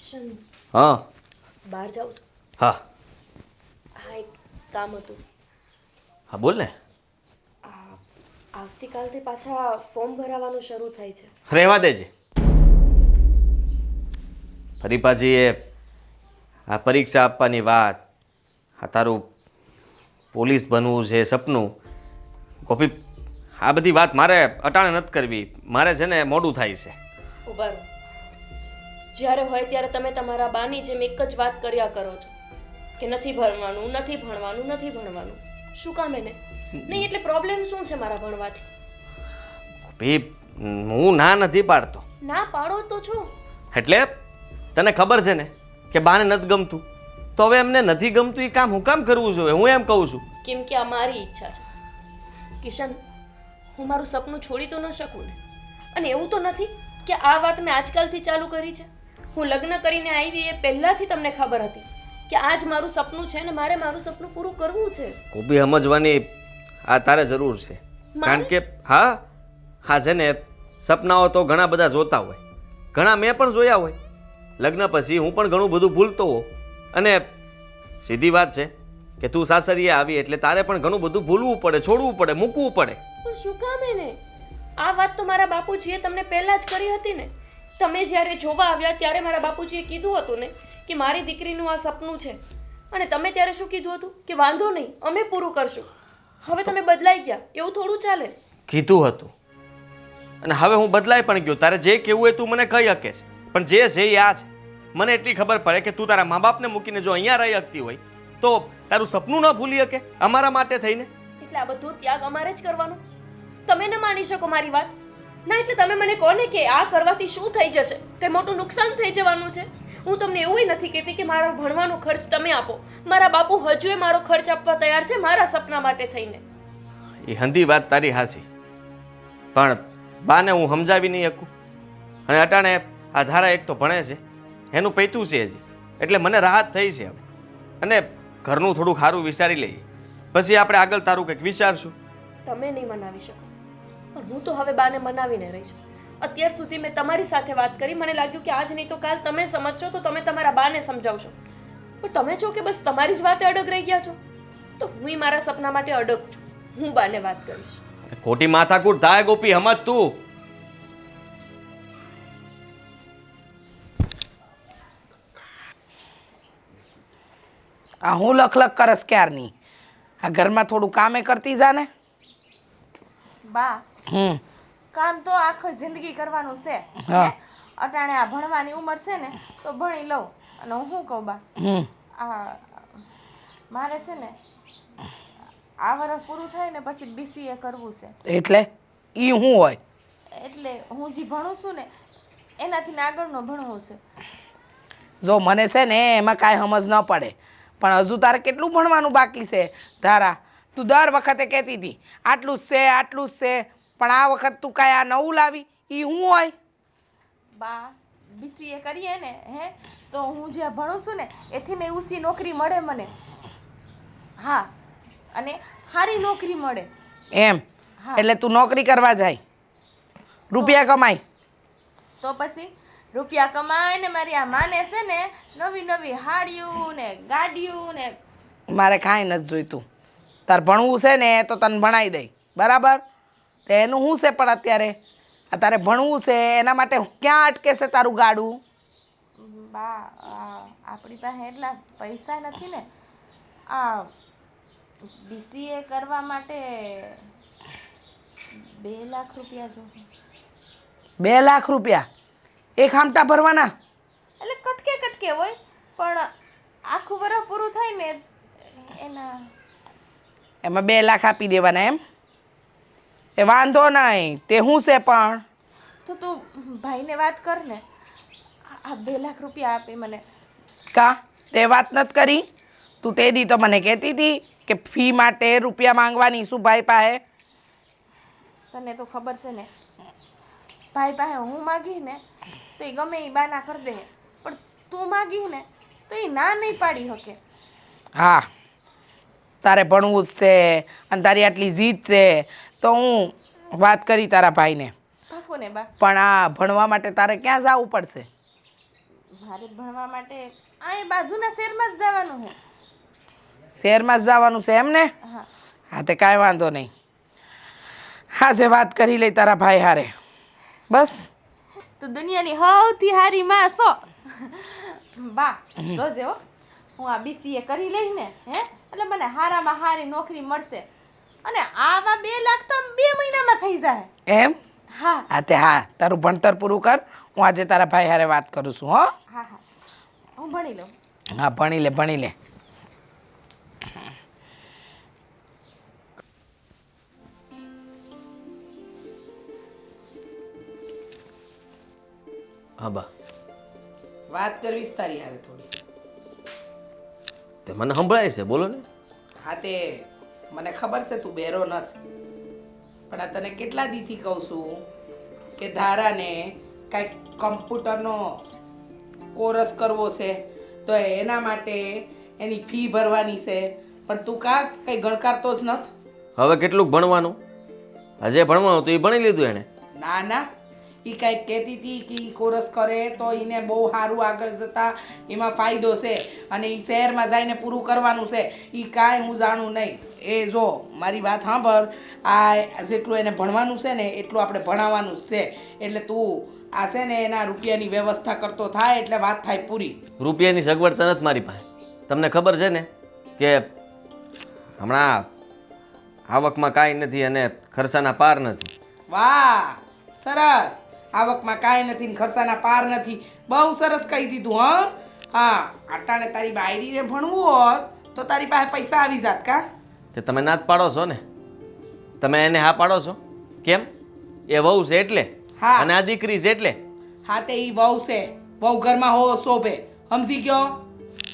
કિશન હા બહાર જાઉં છું. હા હા એક કામ હતું. હા બોલ ને. આ આવતીકાલથી પાછા ફોર્મ ભરાવાનું શરૂ થાય છે. રહેવા દેજે. ફરી પાછી આ પરીક્ષા આપવાની વાત, આ તારું પોલીસ બનવું છે સપનું, ગોપી આ બધી વાત મારે અટાણે નથી કરવી. મારે છે ને મોડું થાય છે. ઉભા રહો. જ્યારે હોય ત્યારે તમે તમારા બાની જેમ એક જ વાત કર્યા કરો છો કે નથી ભણવાનું, નથી ભણવાનું, નથી ભણવાનું. શું કામ એને? નહીં એટલે પ્રોબ્લેમ શું છે મારા ભણવાથી? ગોપી હું ના નથી પાડતો. ના પાડો તો છો. એટલે તને ખબર છે ને કે બાને નથી ગમતું, તો હવે એમને નથી ગમતું એ કામ હું કામ કરવું જોઈએ? હું એમ કહું છું. કેમ કે આ મારી ઈચ્છા છે. કિશન, હું મારું સપનું છોડી તો ન શકું ને. અને એવું તો નથી કે આ વાત મેં આજકાલથી ચાલુ કરી છે. હું લગ્ન કરીને આવી એ પહેલાથી તમને ખબર હતી કે આજ મારું સપનું છે ને મારે મારું સપનું પૂરું કરવું છે. ગોપી સમજવાની આ તારે જરૂર છે. કારણ કે હા છે ને સપનાઓ તો ઘણા બધા જોતા હોય, ઘણા મેં પણ જોયા હોય. લગ્ન પછી હું પણ ઘણું બધું ભૂલતો હોઉં. અને સીધી વાત છે કે તું સાસરીએ આવી એટલે તારે પણ ઘણું બધું ભૂલવું પડે, છોડવું પડે, મૂકવું પડે. પણ શું કામ એને? આ વાત તો મારા બાપુજીએ તમને પહેલા જ કરી હતી ને. તમે જ્યારે જોવા આવ્યા ત્યારે મારા બાપુજીએ કીધું હતું ને કે મારી દીકરીનું આ સપનું છે. અને તમે ત્યારે શું કીધું હતું કે વાંધો નહીં, અમે પૂરું કરશું. હવે તમે બદલાઈ ગયા, એવું થોડું ચાલે. કીધું હતું અને હવે હું બદલાઈ પણ ગયો. તારે જે કહેવું હોય તું મને કહી શકે છે, પણ જે છે એ આ છે. મને એટલી ખબર પડે કે તું તારા મા બાપને મૂકીને જો અહીંયા રહી શકતી હોય તો તારું સપનું ન ભૂલી શકે અમારા માટે થઈને. એટલે આ બધું ત્યાગ અમારે જ કરવાનો? તમે ન માની શકો મારી વાત? ના એટલે તમે મને કહો ને કે આ કરવાથી શું થઈ જશે? કંઈ મોટું નુકસાન થઈ જવાનું છે? હું તમને એવું નથી કહેતી કે મારો ભણવાનો ખર્ચ તમે આપો. મારા બાપુ હજુય મારો ખર્ચ આપવા તૈયાર છે મારા સપના માટે થઈને. એ હંધી વાત તારી હાસી, પણ બાને હું સમજાવી નહીં શકું. અને અટાણે આ ધારા એક તો ભણે છે, એનું પૈતું છે હજી, એટલે મને રાહત થઈ છે હવે. અને ઘરનું થોડું સારું વિચારી લઈએ, પછી આપણે આગળ તારું કંઈક વિચારશું. તમે નહીં મનાવી શકો, પણ હું તો હવે બાને મનાવીને રહી છું. અત્યાર સુધી મેં તમારી સાથે વાત કરી, મને લાગ્યું કે આજ નહીં તો કાલ તમે સમજશો તો તમે તમારા બાને સમજાવશો. પણ તમે છો કે બસ તમારી જ વાતે અડગ રહી ગયા છો. તો હું મારા સપના માટે અડગ છું. હું બાને વાત કરીશ. ખોટી માથાકૂટ થાય ગોપી, સમજ તું. આ હું લખ કરસ ક્યારની? આ ઘરમાં થોડું કામે કરતી જા ને. બા, કામ તો આખી જિંદગી કરવાનું છે. હા. અટાણે આ ભણવાની ઉંમર છે ને તો ભણી લઉં. અને હું શું કહું બા, આ મારે છે ને આ વર્ષ પૂરું થાય ને પછી BCA કરવું છે. એટલે ઈ શું હોય? એટલે હું જે ભણું છું ને એનાથી આગળનું ભણવું છે. જો મને છે ને એમાં કાંઈ સમજ ન પડે, પણ હજુ તારે કેટલું ભણવાનું બાકી છે ધારા? તું દર વખતે કહેતી હતી આટલું જ છે, આટલું જ છે, પણ આ વખત તું કાંઈ આ નવું લાવી? ઈ શું હોય? બા, BCA કરીએ ને તો હું જ્યાં ભણું છું ને એથી ને ઉસી નોકરી મળે મને. હા, અને સારી નોકરી મળે. એમ? હા. એટલે તું નોકરી કરવા જાય, રૂપિયા કમાય? તો પછી રૂપિયા કમાય ને મારી આ માને છે ને નવી નવી હાડીયું ને ગાડીયું ને. મારે કાંઈ નથી જોઈતું. તારે ભણવું છે ને તો તને ભણાવી દઈ, બરાબર? તો એનું શું છે પણ અત્યારે આ તારે ભણવું છે એના માટે ક્યાં અટકે છે તારું ગાડું? બા, આપણી પાસે એટલા પૈસા નથી ને. આ BCA કરવા માટે 2 લાખ રૂપિયા જોઈએ. 2 લાખ રૂપિયા એક હામટા ભરવાના? એટલે કટકે કટકે હોય, પણ આખું વર્ષ પૂરું થાય ને એના. એમાં 2 લાખ આપી દેવાના એમ? એ વાંધો નહીં, તે શું છે પણ? તો તું ભાઈને વાત કર ને, આ 2 લાખ રૂપિયા આપે મને. કા તે વાત નથી કરી? તું તે દી તો મને કહેતી હતી કે ફી માટે રૂપિયા માંગવાની શું ભાઈ પાસે? તને તો ખબર છે ને, ભાઈ પાસે હું માગી ને તો એ ગમે એ બાના કરી દે, પણ તું માગી ને તો એ ના નહીં પાડી શકે. હા, તારે ભણવું જ છે અને તારી આટલી જીદ છે તો હું વાત કરી તારા ભાઈને. પાકું ને બા? પણ આ ભણવા માટે તારે ક્યાં જવું પડશે? મારે ભણવા માટે અહીં બાજુના શહેરમાં જ જવાનું છે. શહેરમાં જ જવાનું છે એમ ને? હા. હા તે કાંઈ વાંધો નહીં. આજે વાત કરી લઈ તારા ભાઈ હારે. બસ તો દુનિયાની સૌથી સારી માં છો. બા જોજે હો, હું આ BCA કરી લઈશ ને એટલે મને હારામાં હારી નોકરી મળશે અને આવા 2 લાખ તો 2 મહિનામાં થઈ જાય. એમ? હા હા તે હા, તારું ભણતર પૂરું કર. હું આજે તારા ભાઈ હારે વાત કરું છું. હો હા હા, હું ભણી લઉં. હા, ભણી લે ભણી લે. હા બા, વાત કરવીશ તારી હારે થોડી. તે મને સંભળાય છે, બોલો ને. હા તે મને ખબર છે તું બેરો નથી, પણ આ તને કેટલા દીથી કહું છું કે ધારાને કાંઈક કમ્પ્યુટરનો કોર્સ કરવો છે તો એના માટે એની ફી ભરવાની છે, પણ તું કંઈ ગણકારતો જ નથી. હવે કેટલુંક ભણવાનું? હજે ભણવાનું તો એ ભણી લીધું એણે. ના ના, એ કાંઈક કહેતી હતી કે એ કોર્સ કરે તો એને બહુ સારું આગળ જતા એમાં ફાયદો છે અને એ શહેરમાં જઈને પૂરું કરવાનું છે. એ કાંઈ હું જાણું નહીં. એ જો મારી વાત સાંભળ, આ જેટલું એને ભણવાનું છે ને એટલું આપણે ભણાવવાનું જ છે. એટલે તું આ છે ને એના રૂપિયાની વ્યવસ્થા કરતો થાય એટલે વાત થાય પૂરી. રૂપિયાની સગવડ તો નથી મારી પાસે. તમને ખબર છે ને કે હમણાં આવકમાં કાંઈ નથી અને ખર્ચાના પાર નથી. વાહ, સરસ. આવકમાં કાંઈ નથી ને ખર્ચાના પાર નથી. બહુ સરસ કહી દીધું. હા, આટાને તારી બાયરીને ભણવું હોત તો તારી પાસે પૈસા આવી જાત કા? તે તમે ના જ પાડો છો ને, તમે એને હા પાડો છો કેમ? એ વહુ છે એટલે, હા. અને આ દીકરી છે એટલે. હા તે ઈ વહુ છે, વહુ ઘરમાં હો શોભે. સમજી ગયો?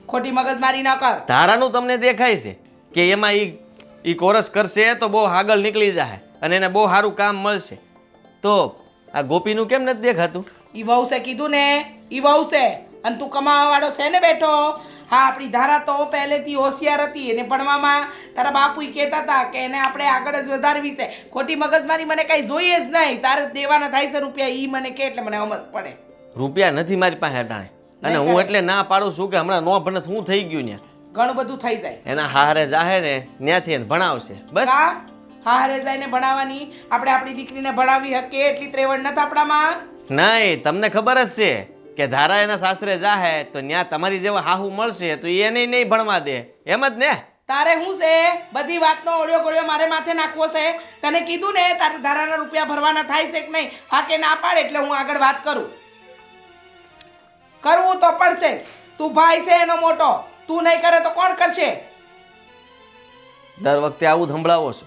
ખોટી મગજમારી ન કર. ધારાનું તમને દેખાય છે કે એમાં ઈ કોર્સ કરશે તો બહુ આગળ નીકળી જાય અને એને બહુ સારું કામ મળશે. તો આ ગોપીનું કેમ નથી દેખાતું? ઈ વહુ છે કીધું ને, ઈ વહુ છે અને તું કમાવા વાળો છે ને બેઠો. હા, આપણી ધારા તો પહેલેથી હોશિયાર હતી એને ભણવામાં તારા બાપુ કહેતા હતા કે એને આપણે આગળ જ વધારવી છે. ખોટી મગજમારી મને કાંઈ જોઈએ જ નહીં. તારે દેવાના થાય છે રૂપિયા, ઈ મને કે એટલે મને સમજ પડે. રૂપિયા નથી મારી પાસે અટાણે, અને નહીં હું કરે. એટલે ના પાડું છું કે હમણાં નો ભણે તો હું થઈ ગયું ત્યાં. ઘણું બધું થઈ જાય. એના હારે જાહે ને ત્યાંથી એને ભણાવશે બસ. કા હારે જઈને ભણાવવાની, આપણે આપણી દીકરીને ભણાવી શકીએ એટલી ત્રેવડ નથી આપણામાં. નહીં, તમને ખબર જ છે કે ધારા એના સાસરે જાહે તો ત્યાં તમારી જેવા હાહુ મળશે તો એને નહીં ભણવા દે, એમ જ ને? તારે શું છે બધી વાતનો ઓળ્યો ગોળ્યો મારે માથે નાખવો છે? તને કીધું ને તારે ધારાના રૂપિયા ભરવાના થાય છે કે નહીં? હા કે ના પાડે એટલે હું આગળ વાત કરું. કરવું તો પડશે. તું ભાઈ છે એનો મોટો, તું નહીં કરે તો કોણ કરશે? દર વખતે આવું જ સંભળાવો છો.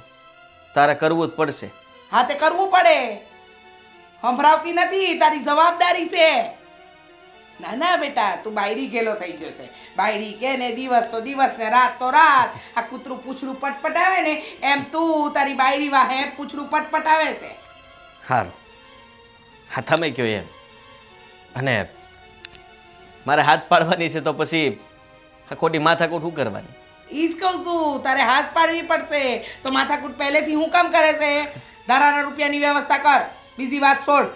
તારે કરવું જ પડશે. હા તે કરવું પડે. સંભળાવતી નથી, તારી જવાબદારી છે. ના ના બેટા, તું બાયડી ગેલો થઈ ગયો છે. બાયડી કે ને દિવસ તો દિવસ ને રાત તો રાત. આ કૂતરું પૂછડું પટપટાવે ને એમ તું તારી બાયડી વાહે પૂછડું પટપટાવે છે. સારું, હા તમે કહો એમ. અને મારે હાથ પાડવાની છે તો પછી આ ખોટી માથાકૂટ શું કરવાની? ઈ જ કહું છું, તારે હાથ પાડવી પડશે. તો માથાકૂટ પહેલેથી હું કામ કરે છે? ધારાના રૂપિયાની વ્યવસ્થા કર, બીજી વાત છોડ.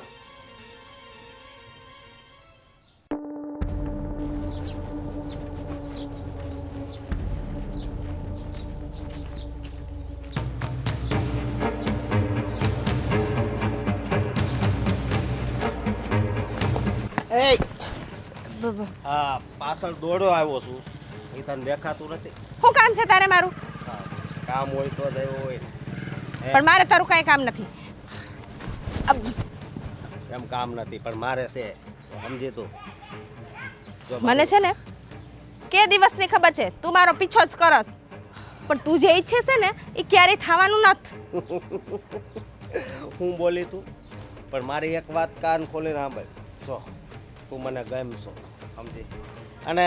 હા, પાછળ દોડો આવ્યો છું. એ તને દેખાતું નથી? શું કામ છે તારે મારું? હા, કામ હોય તો જ આવ્યો હોય ને. પણ મારે તારું કાંઈ કામ નથી. એમ કામ નથી પણ મારે છે, સમજી તું. જો મને છે ને કે દિવસની ખબર છે તું મારો પીછો જ કરસ, પણ તું જે ઈચ્છે છે ને એ ક્યારેય થવાનું નથી. હું બોલી તું, પણ મારી એક વાત કાન ખોલીને સાંભળ. જો તું મને ગમશો, સમજી, અને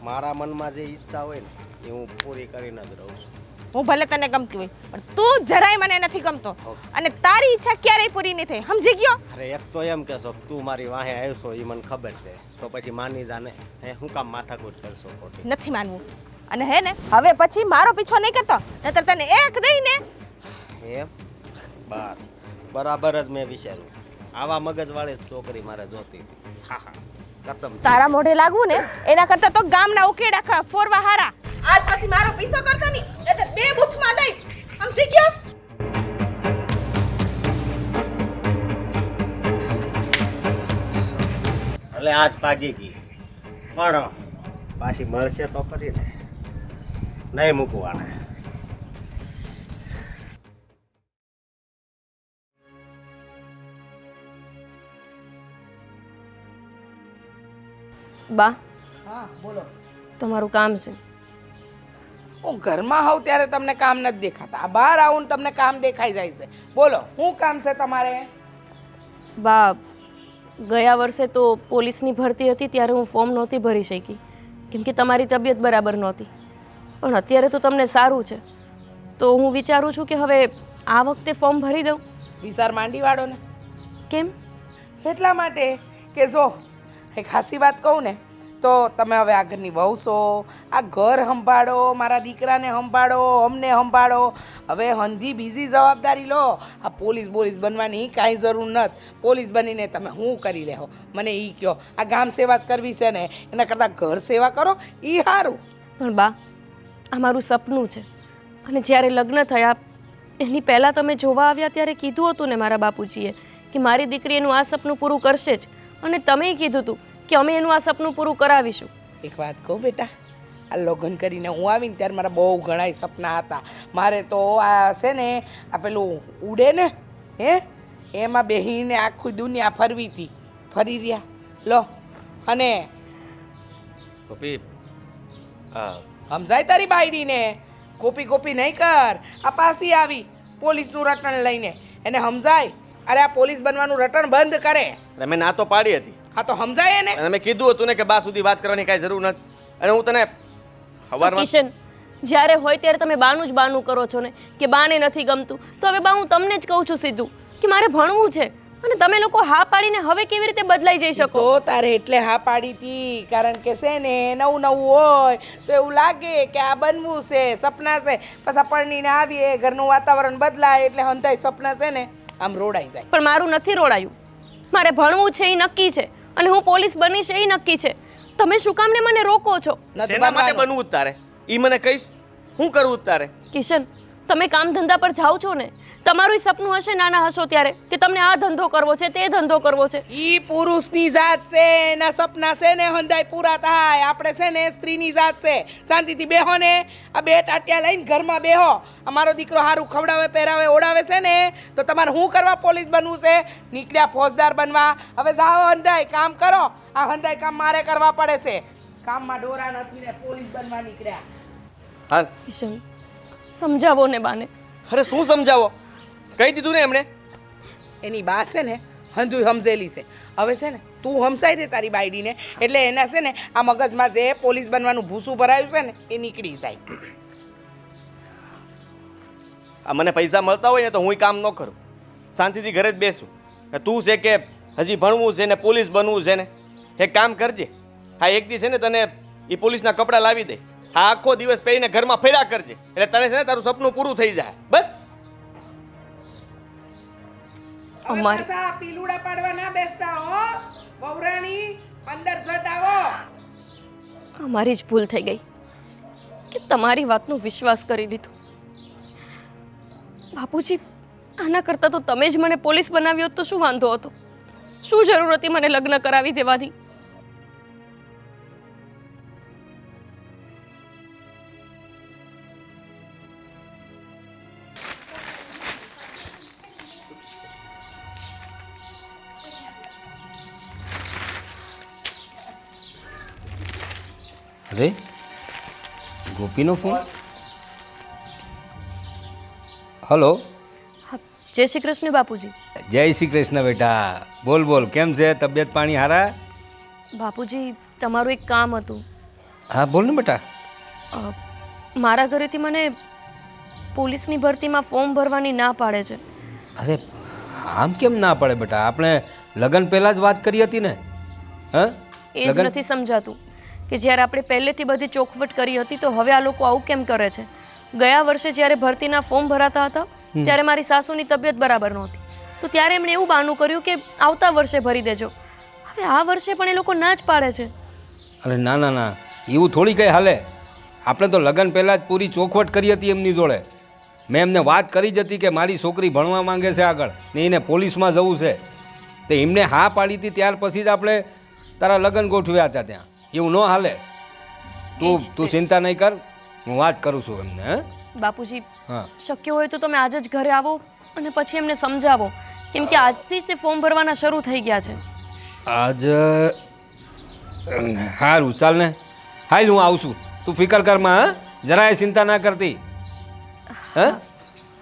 મારા મનમાં જે ઈચ્છા હોય ને એ હું પૂરી કરીને જ રહું છું. હું ભલે તને ગમતી હોય પણ તું જરાય મને નથી ગમતો, અને તારી ઈચ્છા ક્યારેય પૂરી નહીં થાય, સમજી ગયો? અરે એક તો એમ કહેશો કે તું મારી વાહે આવશો એ મને ખબર છે, તો પછી માની જાને. હે, હું કામ માથાકૂટ કરશો ખોટી? નથી માનવું. અને હે ને હવે પછી મારો પીછો નહીં કરતો, નહીતર તને એક દઈને. એમ બસ બરાબર જ મેં વિચાર્યું. આવા મગજવાળી છોકરી મારે જોતી હતી. હા હા, કસમ તારા મોઢે લાગવું ને એના કરતાં તો ગામના ઉકેડા ફોરવા હારા. આજ પછી મારો પીછો કરતો નહીં એટલે 2 બૂથમાં દઈશ. સમજી ગયો? એટલે આજ પાગી ગઈ પણ પાછી મળશે તો ખરી ને નહીં મૂકવાના બા હા બોલો. તમારું કામ છે. હું ઘરમાં હોઉં ત્યારે તમને કામ નથી દેખાતા, આ બહાર આવું ને તમને કામ દેખાઈ જાય છે. બોલો શું કામ છે તમારે? બા ગયા વર્ષે તો પોલીસની ભરતી હતી ત્યારે હું ફોર્મ નહોતી ભરી શકી કેમ કે તમારી તબિયત બરાબર નહોતી. પણ અત્યારે તો તમને સારું છે તો હું વિચારું છું કે હવે આ વખતે ફોર્મ ભરી દઉં. વિચાર માંડી વાળો ને. કેમ? એટલા માટે કે જો એક ખાસી વાત કહું ને તો તમે હવે આ ઘરની વહુ છો, આ ઘર સંભાળો, મારા દીકરાને સંભાળો, અમને સંભાળો. હવે હંધી બીજી જવાબદારી લો. આ પોલીસ બનવાની કાંઈ જરૂર નથી. પોલીસ બનીને તમે શું કરી લેહો મને એ કહો. આ ગામ સેવા જ કરવી છે ને એના કરતાં ઘર સેવા કરો એ સારું. પણ બા આ મારું સપનું છે અને જ્યારે લગ્ન થયા એની પહેલાં તમે જોવા આવ્યા ત્યારે કીધું હતું ને મારા બાપુજીએ કે મારી દીકરી એનું આ સપનું પૂરું કરશે જ અને તમે કીધું હતું કે અમે એનું આ સપનું પૂરું કરાવીશું. એક વાત કહું બેટા, આ લગ્ન કરીને હું આવીને ત્યારે મારા બહુ ઘણા સપના હતા. મારે તો આ છે ને આ પેલું ઉડે ને એમાં બેહીને આખી દુનિયા ફરવી હતી. ફરી રહ્યા લો. અને ગોપી સમજાય તારી બાયડીને? કોપી નહીં કર. આ પાછી આવી પોલીસનું રટણ લઈને, એને સમજાય અરે આ પોલીસ બનવાનું રટણ બંધ કરે. એટલે મેં ના તો પાડી હતી હા તો સમજાય એને. અને મેં કીધું હતું ને કે બા સુધી વાત કરવાની કાંઈ જરૂર નથી. અને હું તને સવારમાં કિશન જ્યારે હોય ત્યારે તમે બાનું જ બાનું કરો છો ને કે બાને નથી ગમતું તો હવે બા હું તમને જ કહું છું સીધું કે મારે ભણવું છે અને તમે લોકો હા પાડીને હવે કેવી રીતે બદલાઈ જઈ શકો? તો તારે એટલે હા પાડી હતી કારણ કે છે ને નવું હોય તો એવું લાગે કે આ બનવું છે, સપના છે. પાછા પરણીને આવીએ ઘરનું વાતાવરણ બદલાય એટલે હંધાય સપના છે ને આમ રોડાઈ જાય. પણ મારું નથી રોડાયું. મારે ભણવું છે એ નક્કી છે અને હું પોલીસ બનીશ એ નક્કી છે. તમે શું કામને મને રોકો છો? નથી શેના માટે બનવાનું. બનવું જ તારે? ઈ મને કહીશ શું કરવું જ તારે? કિશન તમે કામ ધંધા પર જાઓ છો ને, તમારું સપનું હશે નાના હશો ત્યારે કે તમને આ ધંધો કરવો છે તે ધંધો કરવો છે. ઈ પુરુષની જાત છે, એના સપના છે ને હંધાય પૂરા થાય. આપણે છે ને સ્ત્રીની જાત છે. શાંતિથી બેહો ને, આ 2 ટાટિયા લઈને ઘરમાં બેહો. અમારો દીકરો સારું ખવડાવે પહેરાવે ઓડાવે છે ને તો તમારે શું કરવા પોલીસ બનવું છે? નીકળ્યા ફોજદાર બનવા. હવે જાઓ હંધાય કામ કરો. આ હંધાય કામ મારે કરવા પડે છે. કામમાં ડોરા નથી ને પોલીસ બનવા નીકળ્યા. હાલ કિશન સમજાવો ને બાને. અરે શું સમજાવો? કહી દીધું ને એમણે. એની બા છે ને હંધુય સમજેલી છે. હવે છે ને તું સમજાઈ દે તારી બાયડીને એટલે એના છે ને આ મગજમાં જે પોલીસ બનવાનું ભૂસું ભરાયું છે ને એ નીકળી જાય. આ મને પૈસા મળતા હોય ને તો હું કામ ન કરું, શાંતિથી ઘરે જ બેસું. તું છે કે હજી ભણવું છે ને પોલીસ બનવું છે ને, એક કામ કરજે. હા એક દી છે ને તને એ પોલીસના કપડાં લાવી દે. હા આખો દિવસ પહેરીને ઘરમાં ફર્યા કરજે એટલે તને છે ને તારું સપનું પૂરું થઈ જાય. બસ હવે અમારે- પાછા પીલુડા પાડવા ના બેસતા હો બહુરાણી. અંદર જટ આવો. અમારી જ ભૂલ થઈ ગઈ કે તમારી વાતનો વિશ્વાસ કરી લીધો. બાપુજી આના કરતાં તો તમે જ મને પોલીસ બનાવ્યો હોત તો શું વાંધો હતો? શું જરૂર હતી મને લગ્ન કરાવી દેવાની? અરે ગોપીનો ફોન. હલો. હા જય શ્રી કૃષ્ણ બાપુજી. જય શ્રી કૃષ્ણ બેટા. બોલ બોલ, કેમ છે? તબિયત પાણી હારા? બાપુજી તમારું એક કામ હતું. હા બોલ ને બેટા. અ, મારા ઘરેથી મને પોલીસની ભરતીમાં ફોર્મ ભરવાની ના પાડે છે. અરે આમ કેમ ના પડે બેટા? આપણે લગ્ન પહેલાં જ વાત કરી હતી ને. હા એ જ નથી સમજાતું કે જ્યારે આપણે પહેલેથી બધી ચોખવટ કરી હતી તો હવે આ લોકો આવું કેમ કરે છે? ગયા વર્ષે જ્યારે ભરતીના ફોર્મ ભરાતા હતા ત્યારે મારી સાસુની તબિયત બરાબર નહોતી તો ત્યારે એમણે એવું બહાનું કર્યું કે આવતા વર્ષે ભરી દેજો. હવે આ વર્ષે પણ એ લોકો ના જ પાડે છે. અરે ના ના ના, એવું થોડી કંઈ હાલે. આપણે તો લગ્ન પહેલાં જ પૂરી ચોખવટ કરી હતી એમની જોડે. મેં એમને વાત કરી જ હતી કે મારી છોકરી ભણવા માંગે છે આગળ ને એને પોલીસમાં જવું છે. તો એમને હા પાડી હતી ત્યાર પછી જ આપણે તારા લગ્ન ગોઠવ્યા હતા ત્યાં. એવું ન હાલે. તું ચિંતા નહીં કર, હું વાત કરું છું એમને. હે બાપુજી, હા શક્ય હોય તો તમે આજ જ ઘરે આવો અને પછી એમને સમજાવો, કેમ કે આજથી જ તે ફોર્મ ભરવાના શરૂ થઈ ગયા છે. આજ સારું ચાલ ને. હાલ હું આવું છું, તું ફિકર કરમાં. હા, જરાય ચિંતા ના કરતી. હા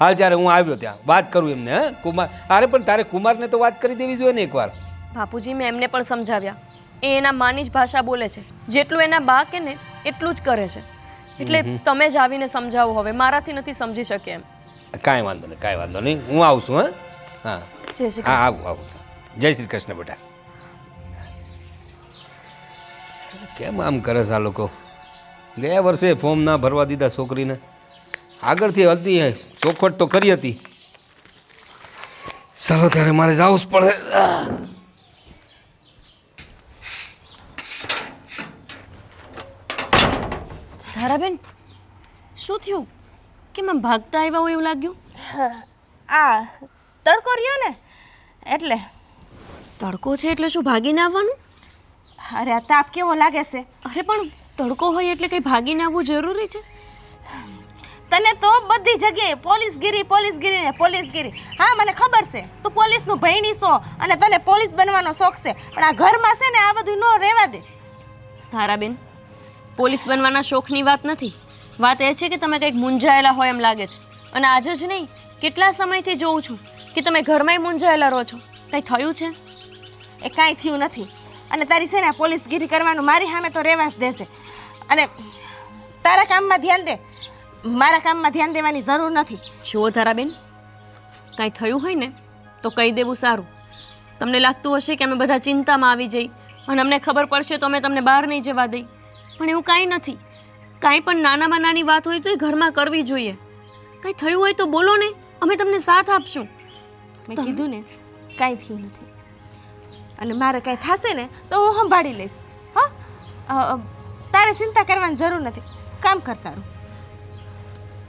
હાલ ત્યારે હું આવ્યો ત્યાં વાત કરું એમને. હે કુમાર, અરે પણ તારે કુમારને તો વાત કરી દેવી જોઈએ ને એકવાર. બાપુજી, મેં એમને પણ સમજાવ્યા. એ એના માની જ ભાષા બોલે છે. જેટલું એના બા કે ને એટલું જ કરે છે. એટલે તમે જ આવીને સમજાવો. હવે મારાથી નથી સમજી શકે એમ. કાંઈ વાંધો નહીં, કાંઈ વાંધો નહીં, હું આવું છું. હા જય શ્રી હા આવું આવું છું. જય શ્રી કૃષ્ણ બેટા. કેમ આમ કરે છે આ લોકો? ગયા વર્ષે ફોર્મ ના ભરવા દીધા છોકરીને. આગળથી હતી ચોખવટ તો કરી હતી. ચાલો ત્યારે મારે જવું જ પડે. ધારાબેન, શું થયું? કેમ આમ ભાગતા આવ્યા હોય એવું લાગ્યું? આ તડકો રહ્યો ને એટલે. તડકો છે એટલે શું ભાગીને આવવાનું? અરે આ તાપ કેવો લાગે છે. અરે પણ તડકો હોય એટલે કંઈ ભાગીને આવવું જરૂરી છે? તને તો બધી જગ્યાએ પોલીસગીરી ને પોલીસગીરી. હા મને ખબર છે તું પોલીસનું ભયણી છો અને તને પોલીસ બનવાનો શોખ છે, પણ આ ઘરમાં છે ને આ બધું ન રહેવા દે. ધારાબેન, પોલીસ બનવાના શોખની વાત નથી. વાત એ છે કે તમે કંઈક મૂંઝાયેલા હોય એમ લાગે છે. અને આજે જ નહીં, કેટલા સમયથી જોઉં છું કે તમે ઘરમાંય મૂંઝાયેલા રહો છો. કંઈ થયું છે? એ કાંઈ થયું નથી. અને તારી છે ને પોલીસગીરી કરવાનું મારી સામે તો રહેવા જ દેશે. અને તારા કામમાં ધ્યાન દે, મારા કામમાં ધ્યાન દેવાની જરૂર નથી. જુઓ ધારાબેન, કાંઈ થયું હોય ને તો કહી દેવું સારું. તમને લાગતું હશે કે અમે બધા ચિંતામાં આવી જઈ અને અમને ખબર પડશે તો અમે તમને બહાર નહીં જવા દઈ. પણ એવું કાંઈ નથી. કાંઈ પણ નાનામાં નાની વાત હોય તો એ ઘરમાં કરવી જોઈએ. કાંઈ થયું હોય તો બોલો ને, અમે તમને સાથ આપશું. મેં કીધું ને કાંઈ થયું નથી. અને મારે કાંઈ થશે ને તો હું સંભાળી લઈશ. હા, તારે ચિંતા કરવાની જરૂર નથી. કામ કરતા રહો.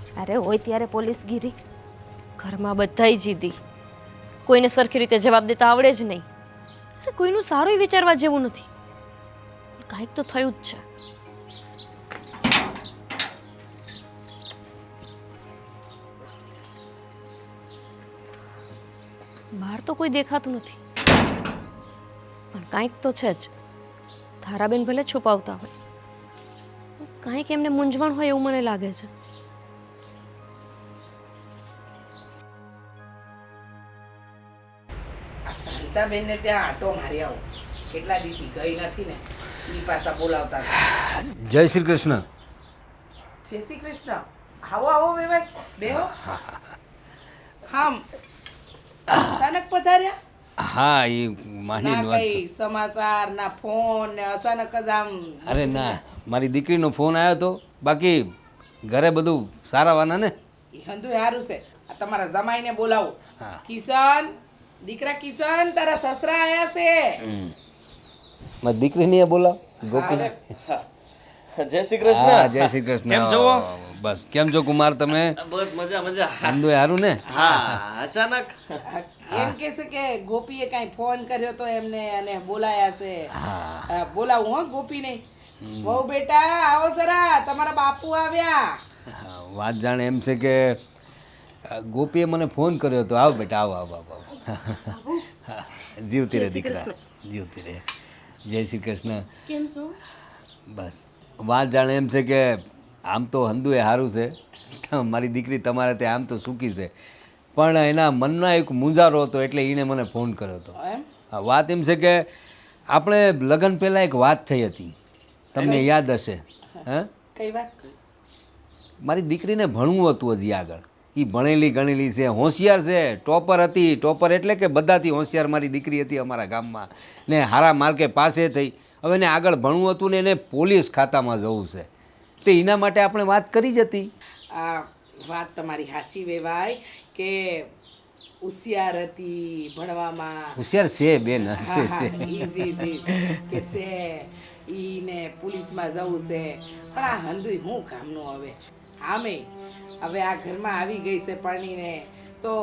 જ્યારે હોય ત્યારે પોલીસગીરી. ઘરમાં બધાય જીદી, કોઈને સરખી રીતે જવાબ દેતા આવડે જ નહીં. અરે કોઈનું સારું વિચારવા જેવું નથી. કાંઈક તો થયું જ છે. બહાર તો કોઈ દેખાતું નથી, પણ કાંઈક તો છે જ. ધારાબેન ભલે છુપાવતા હોય, કાંઈક એમને મૂંઝવણ હોય એવું મને લાગે છે. શાંતાબેનને ત્યાં આટો મારી આવો. કેટલા દિવસથી ગઈ નથી ને, એ પાછા બોલાવતા હતા. જય શ્રી કૃષ્ણ. જય શ્રી કૃષ્ણ. આવો આવો વેવાય, બેહો. હા, અચાનક પધાર્યા? હા એ માની ના વાત. કઈ સમાચાર ના ફોન ને અચાનક જ આમ. અરે ના, મારી દીકરીનો ફોન આવ્યો હતો. બાકી ઘરે બધું સારાવાના ને. ઈ હંધુ સારું છે. આ તમારા જમાઈને બોલાવો. હા. કિશન, દીકરા કિશન, તારા સસરા આયા છે. મારી દીકરીને બોલાવ. ગોપી. જય શ્રી હા, કૃષ્ણ. જય શ્રી કૃષ્ણ. કેમ છો? બસ કેમ છો કુમાર તમે? બસ મજા મજા. ધંધો સારું ને? હા, અચાનક એમ કે છે કે ગોપીએ કાંઈ ફોન કર્યો તો એમને અને બોલાયા છે. હા. બોલાવું હો ગોપીને. વહુ બેટા આવો જરા, તમારા બાપુ આવ્યા. હા, વાત જાણે એમ છે કે ગોપીએ મને ફોન કર્યો હતો. આવ બેટા આવો આવો આવો. જીવતી રહે દીકરા, જીવતી રહે. જય શ્રી કૃષ્ણ. કેમ છો? બસ વાત જાણે એમ છે કે આમ તો હંધુ એ સારું છે, મારી દીકરી તમારે ત્યાં આમ તો સુખી છે, પણ એના મનમાં એક મૂંઝારો હતો એટલે એને મને ફોન કર્યો હતો. એમ? હા, વાત એમ છે કે આપણે લગ્ન પહેલાં એક વાત થઈ હતી, તમને યાદ હશે. હા, કઈ વાત? મારી દીકરીને ભણવું હતું હજી આગળ. એ ભણેલી ગણેલી છે, હોશિયાર છે, ટોપર હતી. ટોપર એટલે કે બધાથી હોશિયાર મારી દીકરી હતી અમારા ગામમાં, ને હારા માર્કે પાસે થઈ. હવે એને આગળ ભણવું હતું ને એને પોલીસ ખાતામાં જવું છે, તો એના માટે આપણે વાત કરી જ હતી. આ વાત તમારી સાચી વેવાય કે હોશિયાર હતી ભણવામાં. હોશિયાર છે બેન હા હા છે ઈ કે છે ઈને પોલીસમાં જવું છે પણ આ હંધુય હું કામનું હવે આમે હવે આ ઘરમાં આવી ગઈ છે પરણીને તો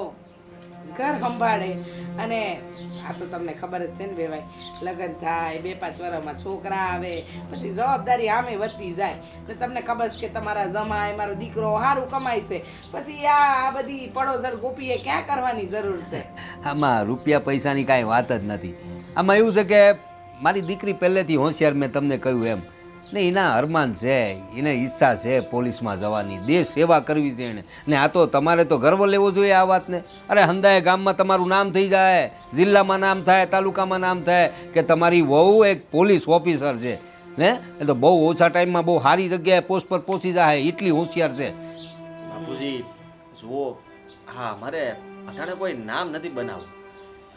ઘર સંભાળે અને આ તો તમને ખબર જ છે ને બેવાય લગ્ન થાય 2-5 વર્ષમાં છોકરા આવે પછી જવાબદારી આમે વધતી જાય તો તમને ખબર છે કે તમારા જમાય મારો દીકરો સારું કમાય છે પછી આ બધી પડોસર ગોપીએ ક્યાં કરવાની જરૂર છે. આમાં રૂપિયા પૈસાની કાંઈ વાત જ નથી. આમાં એવું છે કે મારી દીકરી પહેલેથી હોશિયાર, મેં તમને કહ્યું એમ, ને એના અરમાન છે, એને ઈચ્છા છે પોલીસમાં જવાની, દેશ સેવા કરવી છે એને. ને આ તો તમારે તો ગર્વ લેવો જોઈએ આ વાતને. અરે હંદાએ ગામમાં તમારું નામ થઈ જાય, જિલ્લામાં નામ થાય, તાલુકામાં નામ થાય કે તમારી વહુ એક પોલીસ ઓફિસર છે ને. એ તો બહુ ઓછા ટાઈમમાં બહુ સારી જગ્યાએ પોસ્ટ પર પહોંચી જાય એટલી હોશિયાર છે. બાપુજી જુઓ, હા મારે અટાણે કોઈ નામ નથી બનાવવું,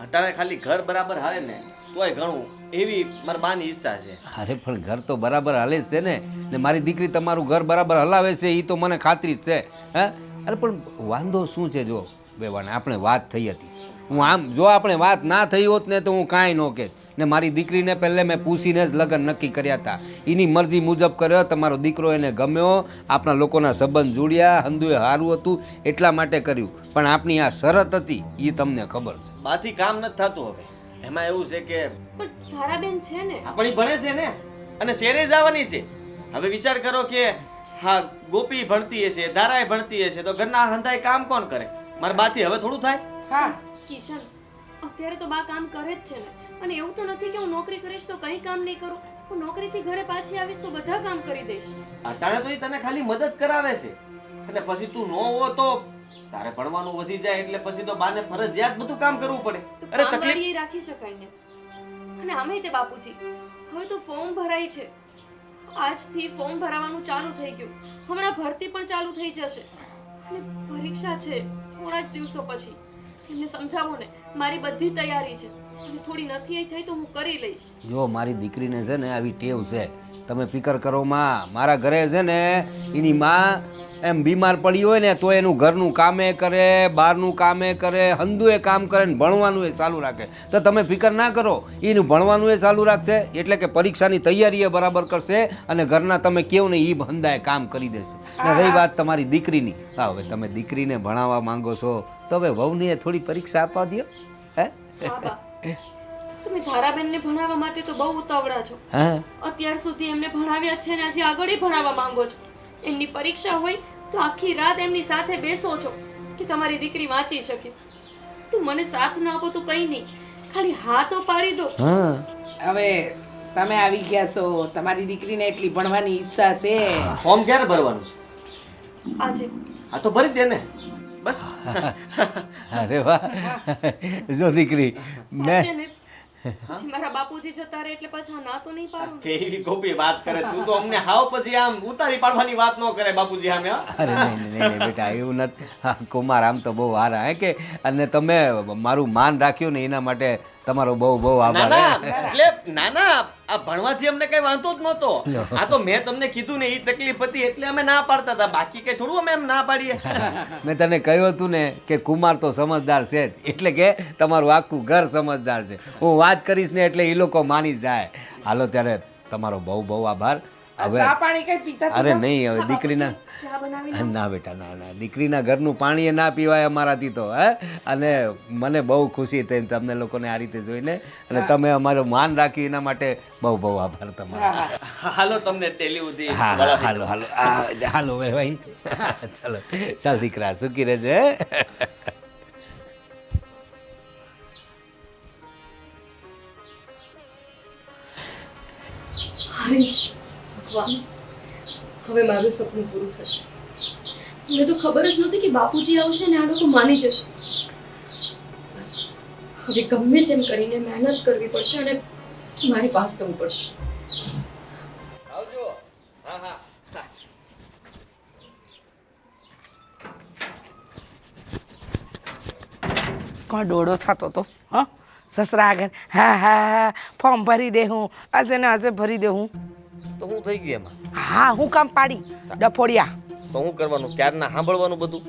અટાણે ખાલી ઘર બરાબર હાલે ને તોય ઘણું, એવી મારી બાની ઈચ્છા છે. અરે પણ ઘર તો બરાબર હાલે જ છે ને મારી દીકરી તમારું ઘર બરાબર હલાવે છે એ તો મને ખાતરી જ છે. હે અરે પણ વાંધો શું છે? જો બેવાને આપણે વાત થઈ હતી, હું આમ જો આપણે વાત ના થઈ હોત ને તો હું કાંઈ ન કહેત. ને મારી દીકરીને પહેલે મેં પૂછીને જ લગ્ન નક્કી કર્યા હતા, એની મરજી મુજબ કર્યો. તમારો દીકરો એને ગમ્યો, આપણા લોકોના સંબંધ જોડ્યા, હંધુએ સારું હતું એટલા માટે કર્યું. પણ આપણી આ શરત હતી એ તમને ખબર છે. બાથી કામ નથી થતું હવે. એમાં એવું છે કે પણ ધારાબેન છે ને, આપણી ભણે છે ને અને શેરે જવાની છે. હવે વિચાર કરો કે હા ગોપી ભણતી હશે, ધારાએ ભણતી હશે, તો ઘરના હંધાય કામ કોણ કરે? મારા બાથી હવે થોડું થાય? હા કિશન અત્યારે તો બા કામ કરે જ છે ને. અને એવું તો નથી કે હું નોકરી કરીશ તો કંઈ કામ નહીં કરું. હું નોકરીથી ઘરે પાછી આવીશ તો બધા કામ કરી દઈશ. અટાણે તો એ તને ખાલી મદદ કરાવે છે અને પછી તું ન હો તો તારે ભણવાનું વધી જાય એટલે પછી તો બાને ફરજિયાત બધું કામ કરવું પડે. તો અરે કામ તકલીફ વાળી રાખી શકાય ને. અને આમે તે બાપુજી હવે તો ફોર્મ ભરાય છે, આજથી ફોર્મ ભરાવાનું ચાલુ થઈ ગયું. હમણાં ભરતી પણ ચાલુ થઈ જશે અને પરીક્ષા છે થોડા જ દિવસો પછી. એમને સમજાવો ને, મારી બધી તૈયારી છે અને થોડી નથી થઈ તો હું કરી લઈશ. જો મારી દીકરીને છે ને આવી ટેવ છે, તમે ફિકર કરો માં. મારા ઘરે છે ને એની માં એમ બીમાર પડી હોય ને તો એનું ઘરનું કામે કરે, બહારનું કામે કરે, હંધુએ કામ કરે ને ભણવાનું એ ચાલુ રાખે. તો તમે ફિકર ના કરો, એનું ભણવાનું એ ચાલુ રાખશે એટલે કે પરીક્ષાની તૈયારી એ બરાબર કરશે અને ઘરના તમે કેવું ને એ હંધાએ કામ કરી દેશે. ને રહી વાત તમારી દીકરીની, હા હવે તમે દીકરીને ભણાવવા માંગો છો તો હવે વહુની થોડી પરીક્ષા આપવા દો. હે હા બા, તમે ધારાબેનને ભણાવવા માટે તો બહુ ઉતાવળા છો. હા અત્યાર સુધી એમને ભણાવ્યા છે ને હજી આગળ ભણાવવા માંગો છો. એમની પરીક્ષા હોય તો આખી રાત એમની સાથે બેસો છો કે તમારી દીકરી વાંચી શકે. તું મને સાથ ના આપો તો કંઈ નહીં, ખાલી હા તો પાડી દો. હા હવે તમે આવી ગયા છો, તમારી દીકરીને એટલી ભણવાની ઈચ્છા છે. ફોર્મ ક્યારે ભરવાનું છે? આજે આ તો ભરી દે ને બસ. અરે વાહ, જો દીકરી મેં સાચે ને પછી મારા બાપુજી જતા રહે એટલે પાછા ના તો નહીં પાડું ને. કેવી ગોપી વાત કરે તું તો. અમને હાવ પછી આમ ઉતારી પાડવાની વાત ન કરે બાપુજી સામે. હા અરે નહીં બેટા એવું નથી. હા કુમાર આમ તો બહુ સારા હે કે, અને તમે મારું માન રાખ્યું ને એના માટે તમારો બહુ બહુ ના આભાર. ના એટલે ના ના આ ભણવાથી અમને કઈ વાંધો જ નહોતો. આ તો મેં તમને કીધું ને એ તકલીફ હતી એટલે અમે ના પાડતા હતા, બાકી કઈ થોડું અમે એમ ના પાડીએ. મેં તને કહ્યું હતું ને કે કુમાર તો સમજદાર છે જ, એટલે કે તમારું આખું ઘર સમજદાર છે. હું વાત કરીશ ને એટલે એ લોકો માની જાય. હાલો ત્યારે તમારો બહુ બહુ આભાર. હવે ચા પાણી કઈ પીતા તો અરે જાઓ. નહીં, હવે દીકરીના ચા બનાવી ના બેટા ના દીકરીના ઘરનું પાણી એ ના પીવાય અમારાથી તો. હે અને મને બહુ ખુશી થઈ તમને લોકોને આ રીતે જોઈને, અને તમે અમારું માન રાખ્યું એના માટે બહુ બહુ આભાર તમારો. હાલો તમને ટેલી ઉધી હા હાલો હાલો હાલો ભાઈ ચાલો ચાલ દીકરા સુખી રહેજે. હરીશ ભગવાન, હવે મારું સપનું પૂરું થશે. મને તો ખબર જ નહોતી કે બાપુજી આવશે ને આ લોકો માની જશે. બસ હવે ગમે તેમ કરીને મહેનત કરવી પડશે અને મારી પાસ થવું પડશે. આવજો. હા હા કોણ દોડો થતો તો હા સસરા આગળ હા હા ફોર્મ ભરી દે હું આજે ને આજે ભરી દે હું. તો હું થઈ ગયું એમાં? હા હું કામ પાડી ડફોડિયા. તો હું કરવાનું? ક્યારના સાંભળવાનું બધું?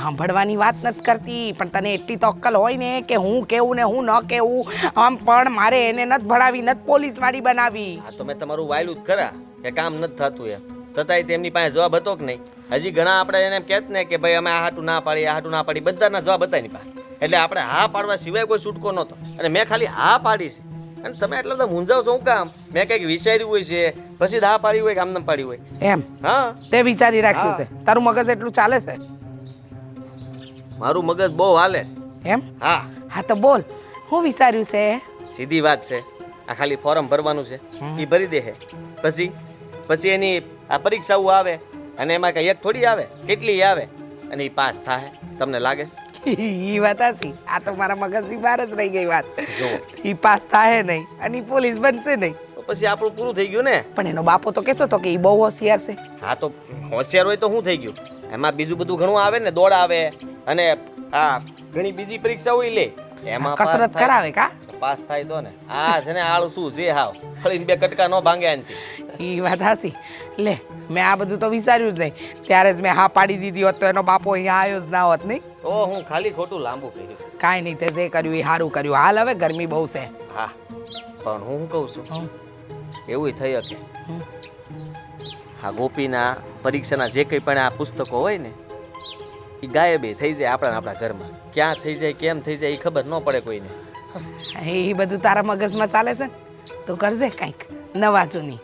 સાંભળવાની વાત નથી કરતી, પણ તને એટલી તો અક્કલ હોય ને કે હું કેવું ને હું ન કેવું. આમ પણ મારે એને નથી ભણાવી, નથી પોલીસવાળી બનાવી. હા તો મેં તમારું વાયલું જ ખરા કે કામ નથી થતું એમ, છતાંય તેમની પાસે જવાબ હતો કે નહીં? હજી ઘણા આપણે એને એમ કહેત ને કે ભાઈ અમે આ હાટું ના પાડી, આ હાટું ના પાડી, બધાના જવાબ હતા એની પાસે. એટલે આપણે હા પાડવા સિવાય કોઈ છૂટકો નહોતો, અને મેં ખાલી હા પાડી છે. અને તમે એટલા બધા મૂંઝાવ છો શું કામ? મેં કંઈક વિચાર્યું હોય છે, પછી હા પાડી હોય કે આમ નામ પાડી હોય. એમ હા, તે વિચારી રાખ્યું છે? તારું મગજ એટલું ચાલે છે મારું મગજ બહુ હાલે છે. એમ? હા, હા તો બોલ, શું વિચાર્યું છે? સીધી વાત છે. આ ખાલી ફોર્મ ભરવાનું છે, એ ભરી દે છે. પછી એની આ પરીક્ષાઓ આવે, અને એમાં કઈ એક થોડી આવે, કેટલી આવે, અને એ પાસ થાય. તમને લાગે છે? ઈ વાત હતી. આ તો મારા મગજની બહાર જ રહી ગઈ વાત. જો ઈ પાસ થાય નહીં અને ઈ પોલીસ બનશે નહીં. તો પછી આપણું પૂરું થઈ ગયું ને. પણ એનો બાપો તો કહેતો હતો કે ઈ બહુ હોશિયાર છે. હા તો હોશિયાર હોય તો શું થઈ ગયું? એમાં બીજું બધું ઘણું આવે ને, દોડ આવે, અને આ ઘણી બીજી પરીક્ષાઓ લે, એમાં પાસ કસરત થાય. કરાવે કા? પાસ થાય તો ને. આ છે ને આળું શું છે હાવ, ફળીને બે કટકા ન ભાંગે એનથી. ઈ વાત હાસી. લે, મેં આ બધું તો વિચાર્યું જ નહીં. ત્યારે જ મેં હા પાડી દીધી હોત તો એનો બાપો અહીંયા આવ્યો જ ના હોત નહીં. તો હું ખાલી ખોટું લાંબુ કર્યું. કાંઈ નહીં, તે જે કર્યું એ સારું કર્યું. હાલ હવે ગરમી બહુ છે. હા, પણ હું શું કહું છું, હમ. એવું થઈ શકે. હા, ગોપીના પરીક્ષાના જે કંઈ પણ આ પુસ્તકો હોય ને, એ ગાયબે થઈ જાય આપણા ઘરમાં. ક્યાં થઈ જાય, કેમ થઈ જાય, એ ખબર ન પડે કોઈને. એ બધું તારા મગજમાં ચાલે છે ને? તો કરજે કંઈક નવા જૂની.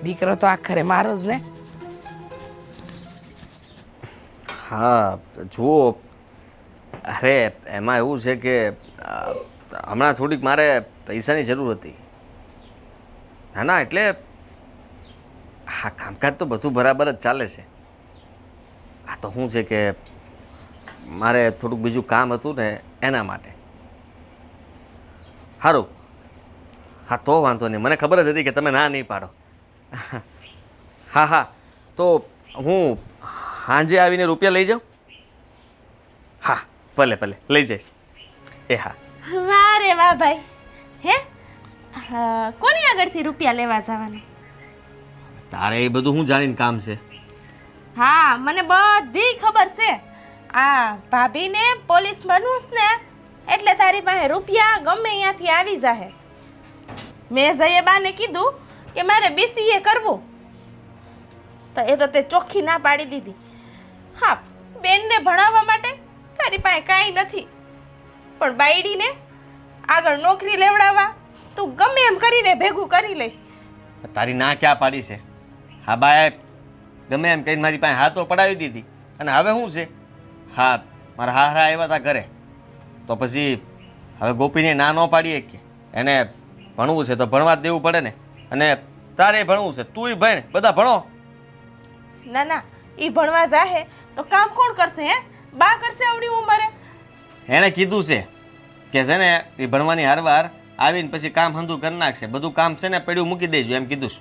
દીકરો તો આખરે મારો જ ને. હા જુઓ, અરે એમાં એવું છે કે હમણાં થોડીક મારે પૈસાની જરૂર હતી. ના ના, એટલે હા, કામકાજ તો બધું બરાબર જ ચાલે છે. આ તો શું છે કે મારે થોડુંક બીજું કામ હતું ને એના માટે. સારું, હા તો વાંધો નહીં, મને ખબર જ હતી કે તમે ના નહીં પાડો. હા હા, તો હું સાંજે આવીને રૂપિયા લઈ જાઉં? હા, ભલે ભલે લઈ જઈશ. એ હા. વાહ રે વાહ ભાઈ. હે કોની આગળથી રૂપિયા લેવા જવાના? તારે એ બધું હું જાણીને કામ છે? હા, મને બધી ખબર છે. આ ભાભીને પોલીસ બનવું છે ને, એટલે તારી પાસે રૂપિયા ગમે અહીંયાથી આવી જાહે. મેં જયેબાને કીધું કે મારે BCA કરવું, તો એ તો તે ચોખ્ખી ના પાડી દીધી. હા, બેનને ભણાવવા માટે તારી પાસે કાંઈ નથી, પણ બાયડીને આગળ નોકરી લેવડાવવા તું ગમે એમ કરીને ભેગું કરી લે. તારી ના ક્યાં પાડી છે? હા બાય, ગમે એમ કહીને મારી પાસે હાથો પડાવી દીધી. અને હવે શું છે? હા, મારા હારા આવ્યા હતા ઘરે, તો પછી હવે ગોપીને ના ન પાડીએ કે એને ભણવું છે તો ભણવા જ દેવું પડે ને. અને તારે ભણવું છે, તુંય ભણ, બધા ભણો. ના ના, ઈ ભણવા જાહે તો કામ કોણ કરશે? હે, બા કરશે આવડી ઉંમરે? એણે કીધું છે કે છે ને એ ભણવાની હારવાર આવીને પછી કામ હંધું કરી નાખશે. બધું કામ છે ને પડ્યું મૂકી દેજો એમ કીધું છે.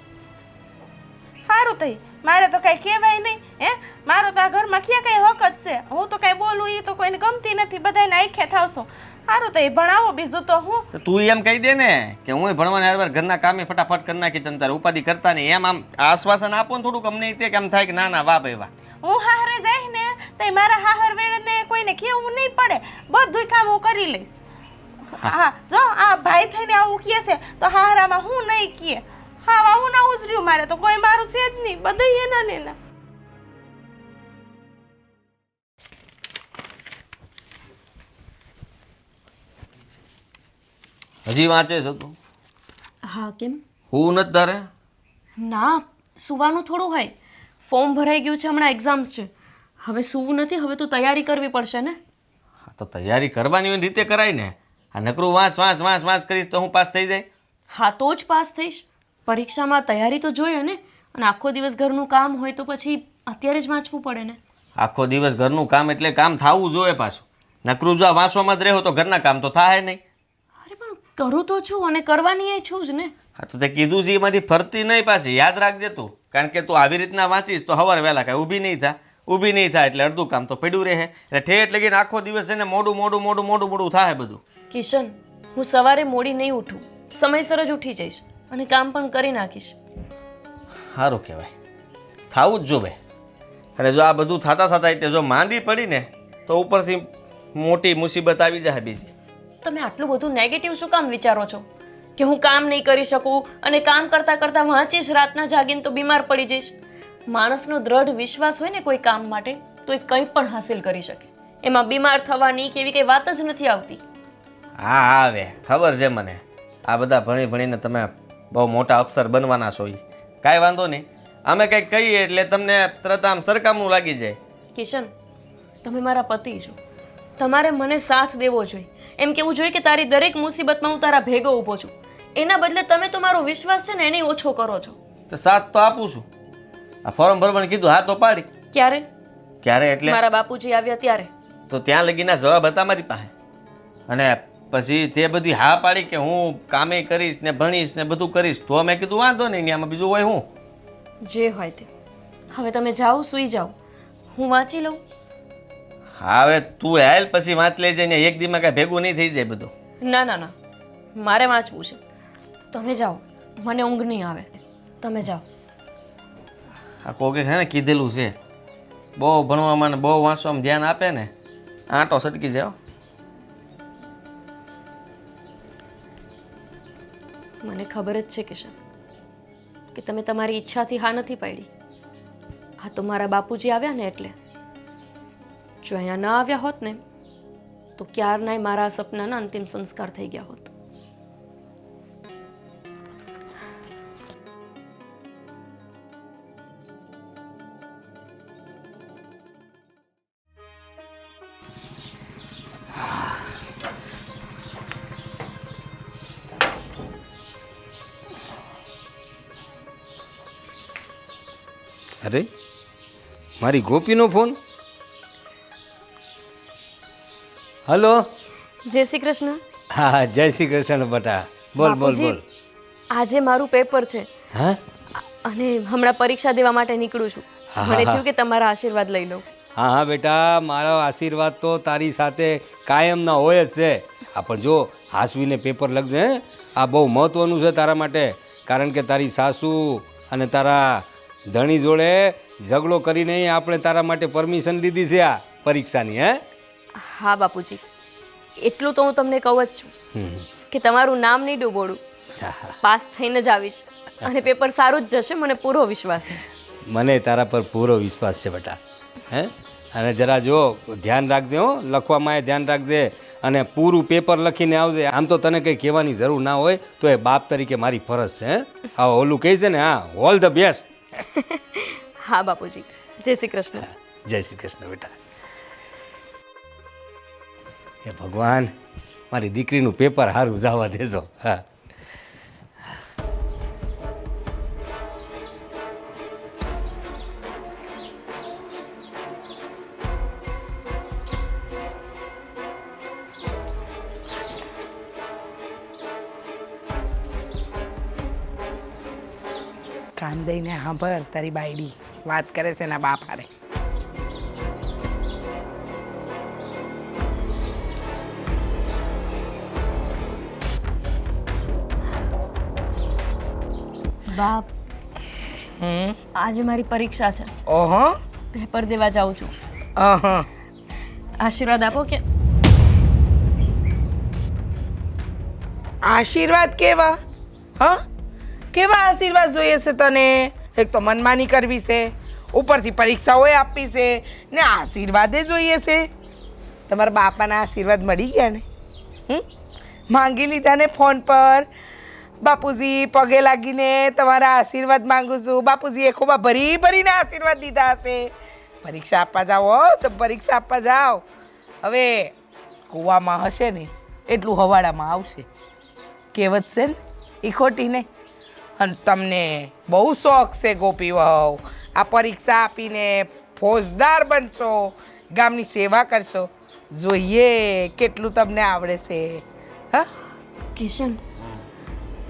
સારું થઈ, મારે તો કઈ કહેવાય નહીં. હે, મારો તો આ ઘરમાં ક્યાં કઈ હક જ છે? હું તો કઈ બોલું એ તો કોઈને ગમતી નથી, બધાને આંખે થાવશો. સારું થઈ, ભણાવો, બીજું તો હું. તો તું એમ કહી દે ને કે હું ભણવાની હારવાર ઘરના કામે ફટાફટ કરી નાખી, તને તારે ઉપાધિ કરતા નહીં. એમ આમ આશ્વાસન આપો ને થોડુંક અમને તે કેમ થાય કે ના ના વાહ ભાઈ વાહ. હું હાહરે જાય ને તો મારા હાહર વેળને કોઈને કહેવું નહીં પડે, બધું કામ હું કરી લઈશ. હા, જો આ ભાઈ થઈને આવું કહે છે તો હાહરામાં હું નહીં કહે. હા, આવું ના ઉજર્યું મારે તો, કોઈ મારું છે જ નહીં, બધા એના ને એના. હજી વાંચે છે તું? હા, કેમ? હું નથી તારે? ના, સુવાનું થોડું હોય. ફોર્મ ભરાઈ ગયું છે, હમણાં એક્ઝામ્સ છે. હવે સૂવું નથી, હવે તો તૈયારી કરવી પડશે ને. હા તો તૈયારી કરવાની હોય રીતે કરાય ને. આ નકરું વાંચ વાંચ વાંચ વાંચ કરીશ તો હું પાસ થઈ જાય? હા, તો જ પાસ થઈશ. પરીક્ષામાં તૈયારી તો જોઈએ ને. અને આખો દિવસ ઘરનું કામ હોય તો પછી અત્યારે જ વાંચવું પડે ને. આખો દિવસ ઘરનું કામ એટલે કામ થવું જોઈએ પાછું. નકરું જો આ વાંચવામાં જ રહો તો ઘરના કામ તો થાય નહીં. અરે પણ કરું તો છું અને કરવાની છું જ ને. હા તો તે કીધું છે એમાંથી ફરતી નહીં પાછી, યાદ રાખજે તું. કારણ કે તું આવી રીતના વાંચીશ તો સવારે વહેલા કાંઈ ઊભી નહીં થાય એટલે અડધું કામ તો પડ્યું રહે. એટલે ઠેઠ લગીને આખો દિવસ છે ને મોડું મોડું મોડું મોડું મોડું થાય બધું. કિશન, હું સવારે મોડી નહીં ઉઠું, સમયસર જ ઉઠી જઈશ અને કામ પણ કરી નાખીશ. સારું કહેવાય. થવું જ જોવે. અને જો આ બધું થતાં થતાં તે જો માંદી પડી ને તો ઉપરથી મોટી મુસીબત આવી જાય બીજી. તમે આટલું બધું નેગેટિવ શું કામ વિચારો છો કે હું કામ નહીં કરી શકું અને કામ કરતાં કરતાં વાંચીશ રાતના જાગીને તો બીમાર પડી જઈશ? માણસનો દ્રઢ વિશ્વાસ હોય ને કોઈ કામ માટે તો એ કંઈ પણ હાસિલ કરી શકે. એમાં બીમાર થવાની કે એવી કંઈ વાત જ નથી આવતી. હા આવે ખબર છે મને. આ બધા ભણી ભણીને તમે બહુ મોટા અફસર બનવાના છો. કાંઈ વાંધો નહીં, અમે કંઈક કહીએ એટલે તમને તરત આમ સરકામનું લાગી જાય. કિશન, તમે મારા પતિ છો, તમારે મને સાથ દેવો જોઈએ. એમ કેવું જોઈએ કે તારી દરેક મુસીબતમાં હું તારા ભેગો ઊભો છું. એના બદલે તમે તો મારો વિશ્વાસ છે ને એને ઓછો કરો છો. તો સાથ તો આપું છું. આ ફોર્મ ભરવાનું કીધું હા તો પાડી. ક્યારે? ક્યારે એટલે મારા બાપુજી આવ્યા ત્યારે. તો ત્યાં લગીના જવાબ હતા મારી પાસે. અને પછી તે બધી હા પાડી કે હું કામે કરીશ ને ભણીશ ને બધું કરીશ. તો મેં કીધું વાંધો નહીં, આમાં બીજું હોય હું. જે હોય તે. હવે તમે જાઓ, સૂઈ જાઓ, હું વાંચી લઉં. હવે તું હાલ પછી વાંચ લઈ જઈને એક દીમાં કાંઈ ભેગું નહીં થઈ જાય બધું. ના ના ના, મારે વાંચવું છે. તમે જાઓ, મને ઊંઘ નહીં આવે. તમે જાઓ. આ કોકે છે ને કીધેલું છે બહુ ભણવામાં ને બહુ વાંચવામાં ધ્યાન આપે ને આંટો સટકી જાય. મને ખબર જ છે કિશન કે તમે તમારી ઈચ્છાથી હા નથી પાડી. હા તો મારા બાપુજી આવ્યા ને એટલે. જો અહીંયા ન આવ્યા હોત ને તો ક્યારનાય મારા સપનાના અંતિમ સંસ્કાર થઈ ગયા હોત. અરે મારી ગોપીનો ફોન. હલો. જય શ્રી કૃષ્ણ. હા હા, જય શ્રી કૃષ્ણ બટા. બોલ બોલ બાપુજી, બોલ. આજે મારું પેપર છે હા અને હમણાં પરીક્ષા દેવા માટે નીકળું છું. મને થયું કે તમારા આશીર્વાદ લઈ લઉં. હા હા બેટા, મારો આશીર્વાદ તો તારી સાથે કાયમના હોય જ છે. આ પણ જો હાસવીને પેપર લખજે હે. આ બહુ મહત્વનું છે તારા માટે, કારણ કે તારી સાસુ અને તારા ધણી જોડે ઝઘડો કરીને આપણે તારા માટે પરમિશન લીધી છે આ પરીક્ષાની. હે હા બાપુજી, એટલું તો હું તમને કહું જ છું કે તમારું નામ નહીં ડૂબોડું. પાસ થઈને જ આવીશ અને પેપર સારું જ જશે, મને પૂરો વિશ્વાસ છે. મને તારા પર પૂરો વિશ્વાસ છે બેટા. હે અને જરા જો ધ્યાન રાખજે હો, લખવામાં ધ્યાન રાખજે અને પૂરું પેપર લખીને આવજે. આમ તો તને કંઈ કહેવાની જરૂર ના હોય તો એ બાપ તરીકે મારી ફરજ છે. હે હા ઓલું કહે છે ને, હા ઓલ ધ બેસ્ટ. હા બાપુજી, જય શ્રી કૃષ્ણ. જય શ્રી કૃષ્ણ બેટા. હે ભગવાન, મારી દીકરીનું પેપર સારું જવા દેજો. હા કાન દઈને સાંભળ, તારી બાયડી વાત કરે છે એના બાપ હારે. બાપ, આજે મારી પરીક્ષા છે. ઓહો. પેપર દેવા જાઉં છું. આશીર્વાદ આપો કે આશીર્વાદ કેવા? હા, કેવા આશીર્વાદ જોઈએ છે તને? એક તો મનમાની કરવી છે, ઉપરથી પરીક્ષાઓય આપવી છે ને આશીર્વાદે જોઈએ છે. તમારા બાપાના આશીર્વાદ મળી ગયા ને? માંગી લીધા ને ફોન પર? બાપુજી પગે લાગીને તમારા આશીર્વાદ માંગુ છું. બાપુજીએ ખોબા ભરી ભરીને આશીર્વાદ દીધા હશે. પરીક્ષા આપવા જાઓ તો પરીક્ષા આપવા જાઓ. હવે કૂવામાં હશે ને એટલું હવાડામાં આવશે. કહેવત છે ને એ ખોટી નહીં. અને તમને બહુ શોખ છે ગોપી વહુ, આ પરીક્ષા આપીને ફોજદાર બનશો, ગામની સેવા કરશો. જોઈએ કેટલું તમને આવડે છે. હા કિશન,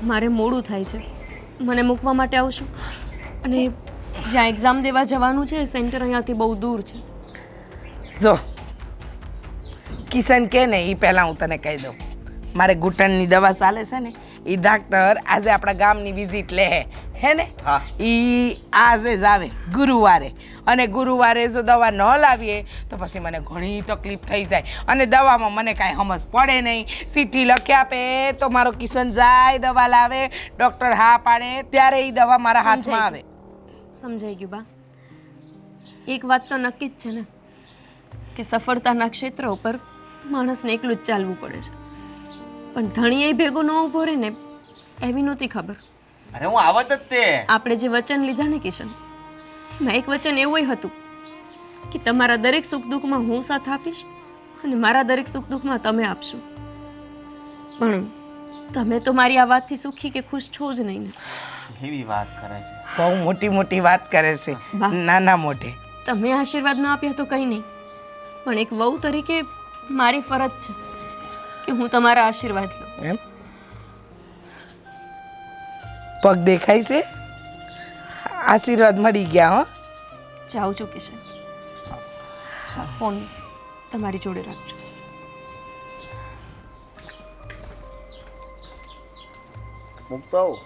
મારે મોડું થાય છે, મને મૂકવા માટે આવશો? અને જ્યાં એક્ઝામ દેવા જવાનું છે સેન્ટર અહીંયાથી બહુ દૂર છે. જો કિશન કે ને એ પહેલાં હું તને કહી દઉં, મારે ઘૂંટણની દવા ચાલે છે ને એ ડાક્ટર આજે આપણા ગામની વિઝિટ લે હે ને હા. ઈ આજે જ આવે ગુરુવારે, અને ગુરુવારે જો દવા ન લાવીએ તો પછી મને ઘણી તકલીફ થઈ જાય, અને દવામાં મને કાંઈ સમજ પડે નહીં. ચીઠ્ઠી લખી આપે તો મારો કિશન જાય દવા લાવે, ડૉક્ટર હા પાડે ત્યારે એ દવા મારા હાથમાં આવે. સમજાઈ ગયું બા. એક વાત તો નક્કી જ છે ને કે સફળતાના ક્ષેત્ર ઉપર માણસને એકલું જ ચાલવું પડે છે, પણ ધણીએ ભેગો ન ઊભો રહે ને એવી નહોતી ખબર. અરે હું આવત જ તે. આપણે જે વચન લીધા ને કિશન, એમાં એક વચન એવું હતું કે તમારા દરેક સુખ દુઃખમાં હું સાથ આપીશ અને મારા દરેક સુખ દુઃખમાં તમે આપશો. પણ તમે તો મારી આ વાતથી સુખી કે ખુશ છો જ નહીં ને. એવી વાત કરે છે. બહુ મોટી મોટી વાત કરે છે, વાહ. નાના મોટે. તમે આશીર્વાદ ના આપ્યા તો કંઈ નહીં, પણ એક વહુ તરીકે મારી ફરજ છે કે હું તમારા આશીર્વાદ લઉં. એમ પગ દેખાય છે, આશીર્વાદ મળી ગયા. હો જાઉં છું કિશન, ફોન તમારી જોડે રાખજો. મૂકતો આવું.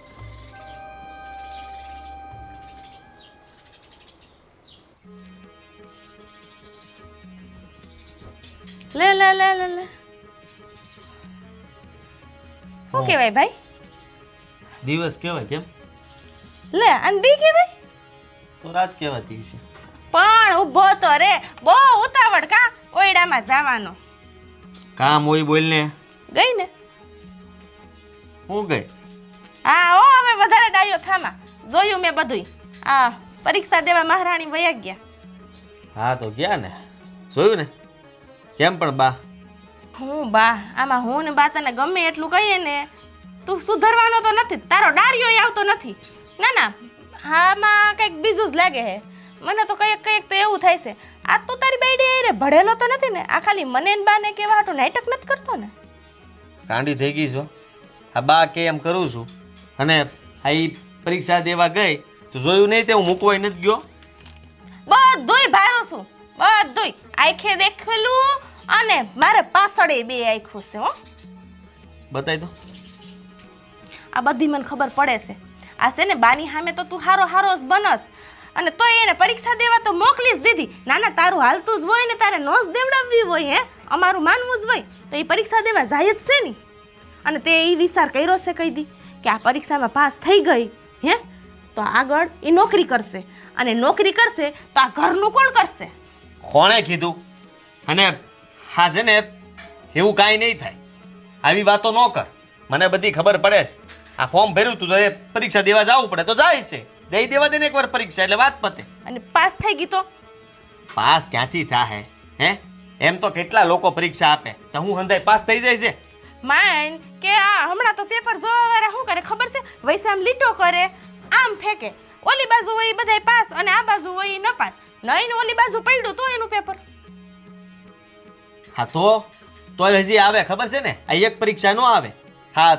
લે લે લે લે લે શું કહેવાય ભાઈ? દિવસ કહેવાય કેમ? લે અંધી કહેવાય? તો રાત કહેવાતી છે. પણ ઊભો તો રે, બહુ ઉતાવળ કા ઓયડામાં જવાનો. કામ હોય બોલને. ગઈ ને? હું ગઈ? હા ઓ અમે વધારે ડાયો થામા જોયું મેં બધુંય. આ પરીક્ષા દેવા મહારાણી વયા ગયા. હા તો ગયા ને, જોયું ને. કેમ પણ બા? હું બા આમાં હું ને બા તને ગમે એટલું કહીએ ને તું સુધરવાનો તો નથી, તારો ડાર્યો આવતો નથી. ના ના આમાં કંઈક બીજું જ લાગે હે મને તો. કંઈક કંઈક તો એવું થાય છે આ તું તારી બાઈડી રે ભણેલો તો નથી ને? આ ખાલી મને ને બાને કેવા હાટું નાટક નથી કરતો ને? કાંડી થઈ ગઈ છો. આ બા કે એમ કરું છું, અને આ ઈ પરીક્ષા દેવા ગઈ તો જોયું નહીં તે હું મૂકવાય નથી ગયો. બધુંય ભારું છું, બધુંય આંખે દેખેલું અને મારે પાછળ બે આંખું છે. હો બતાવી દો. આ બધી મને ખબર પડે છે. આ છે ને બાની સામે તો તું હારો હારો જ બનસ, અને તોય એને પરીક્ષા દેવા તો મોકલી જ દીધી. ના ના તારું હાલતું જ હોય ને તારે નો જ દેવડાવવી હોય, હે અમારું માનવું જ હોય તો એ પરીક્ષા દેવા જાય જ છે ને. અને તે એ વિચાર કર્યો છે કહી દી કે આ પરીક્ષામાં પાસ થઈ ગઈ હે તો આગળ એ નોકરી કરશે, અને નોકરી કરશે તો આ ઘરનું કોણ કરશે? કોણે કીધું? અને હા છે ને એવું કાંઈ નહીં થાય. આવી વાતો ન કર, મને બધી ખબર પડે છે. આ ફોર્મ ભર્યું તું તો એ પરીક્ષા દેવા જવું પડે તો જાય છે. દઈ દેવા દે ને એકવાર પરીક્ષા એટલે વાત પતે. અને પાસ થઈ ગઈ તો પાસ ક્યાંથી થાય? હે એમ તો કેટલા લોકો પરીક્ષા આપે તો હું હંધાય પાસ થઈ જાય છે? માન કે આ હમણાં તો પેપર જોવા વાળા શું કરે ખબર છે? વૈસામ લીટો કરે, આમ ફેંકે. ઓલી બાજુ હોય બધાય પાસ અને આ બાજુ હોય ન પાસ. નહીં ઓલી બાજુ પડ્યું તો એનું પેપર. હા તો હજી આવે ખબર છે ને? આ એક પરીક્ષા ન આવે. હા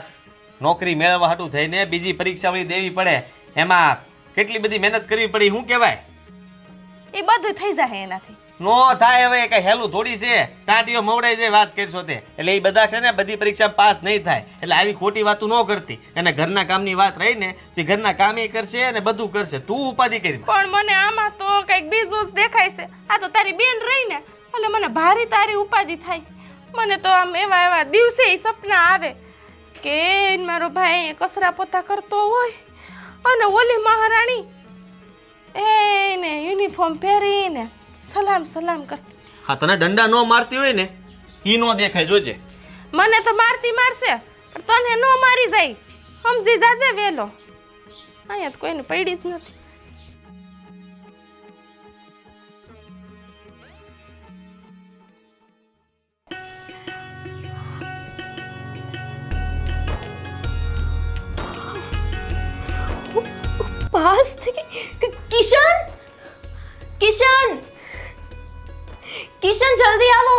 નોકરી મેળવવા હાટું થઈને બીજી પરીક્ષા વળી દેવી પડે, એમાં કેટલી બધી મહેનત કરવી પડી. શું કહેવાય? એ બધું થઈ જાય એનાથી. નો થાય હવે કઈ હેલું થોડી છે. ટાંટીઓ મવડાઈ જાય વાત કરશો તે એટલે એ બધા છે ને બધી પરીક્ષામાં પાસ નહીં થાય. એટલે આવી ખોટી વાતો ન કરતી. અને ઘરના કામની વાત રહી ને જે ઘરના કામ એ કરશે અને બધું કરશે, તું ઉપાધિ કરી. પણ મને આમાં તો કંઈક બીજું જ દેખાય છે. આ તો તારી બેન રહી ને એટલે મને ભારી તારી ઉપાધિ થાય. મને તો આમ એવા એવા દિવસે સપના આવે કે મારો ભાઈ કચરા પોતા કરતો હોય અને ઓલી મહારાણી એને યુનિફોર્મ પહેરીને સલામ સલામ કરતી. હા તને દંડા ન મારતી હોય ને ઈ નો દેખાય, જોજે. મને તો મારતી મારશે પણ તને ન મારી જાય. સમજી જાજે વેલો. અહીંયા તો કોઈને પડી જ નથી. પાસ થઈ ગઈ. કિશન કિશન કિશન જલ્દી આવો.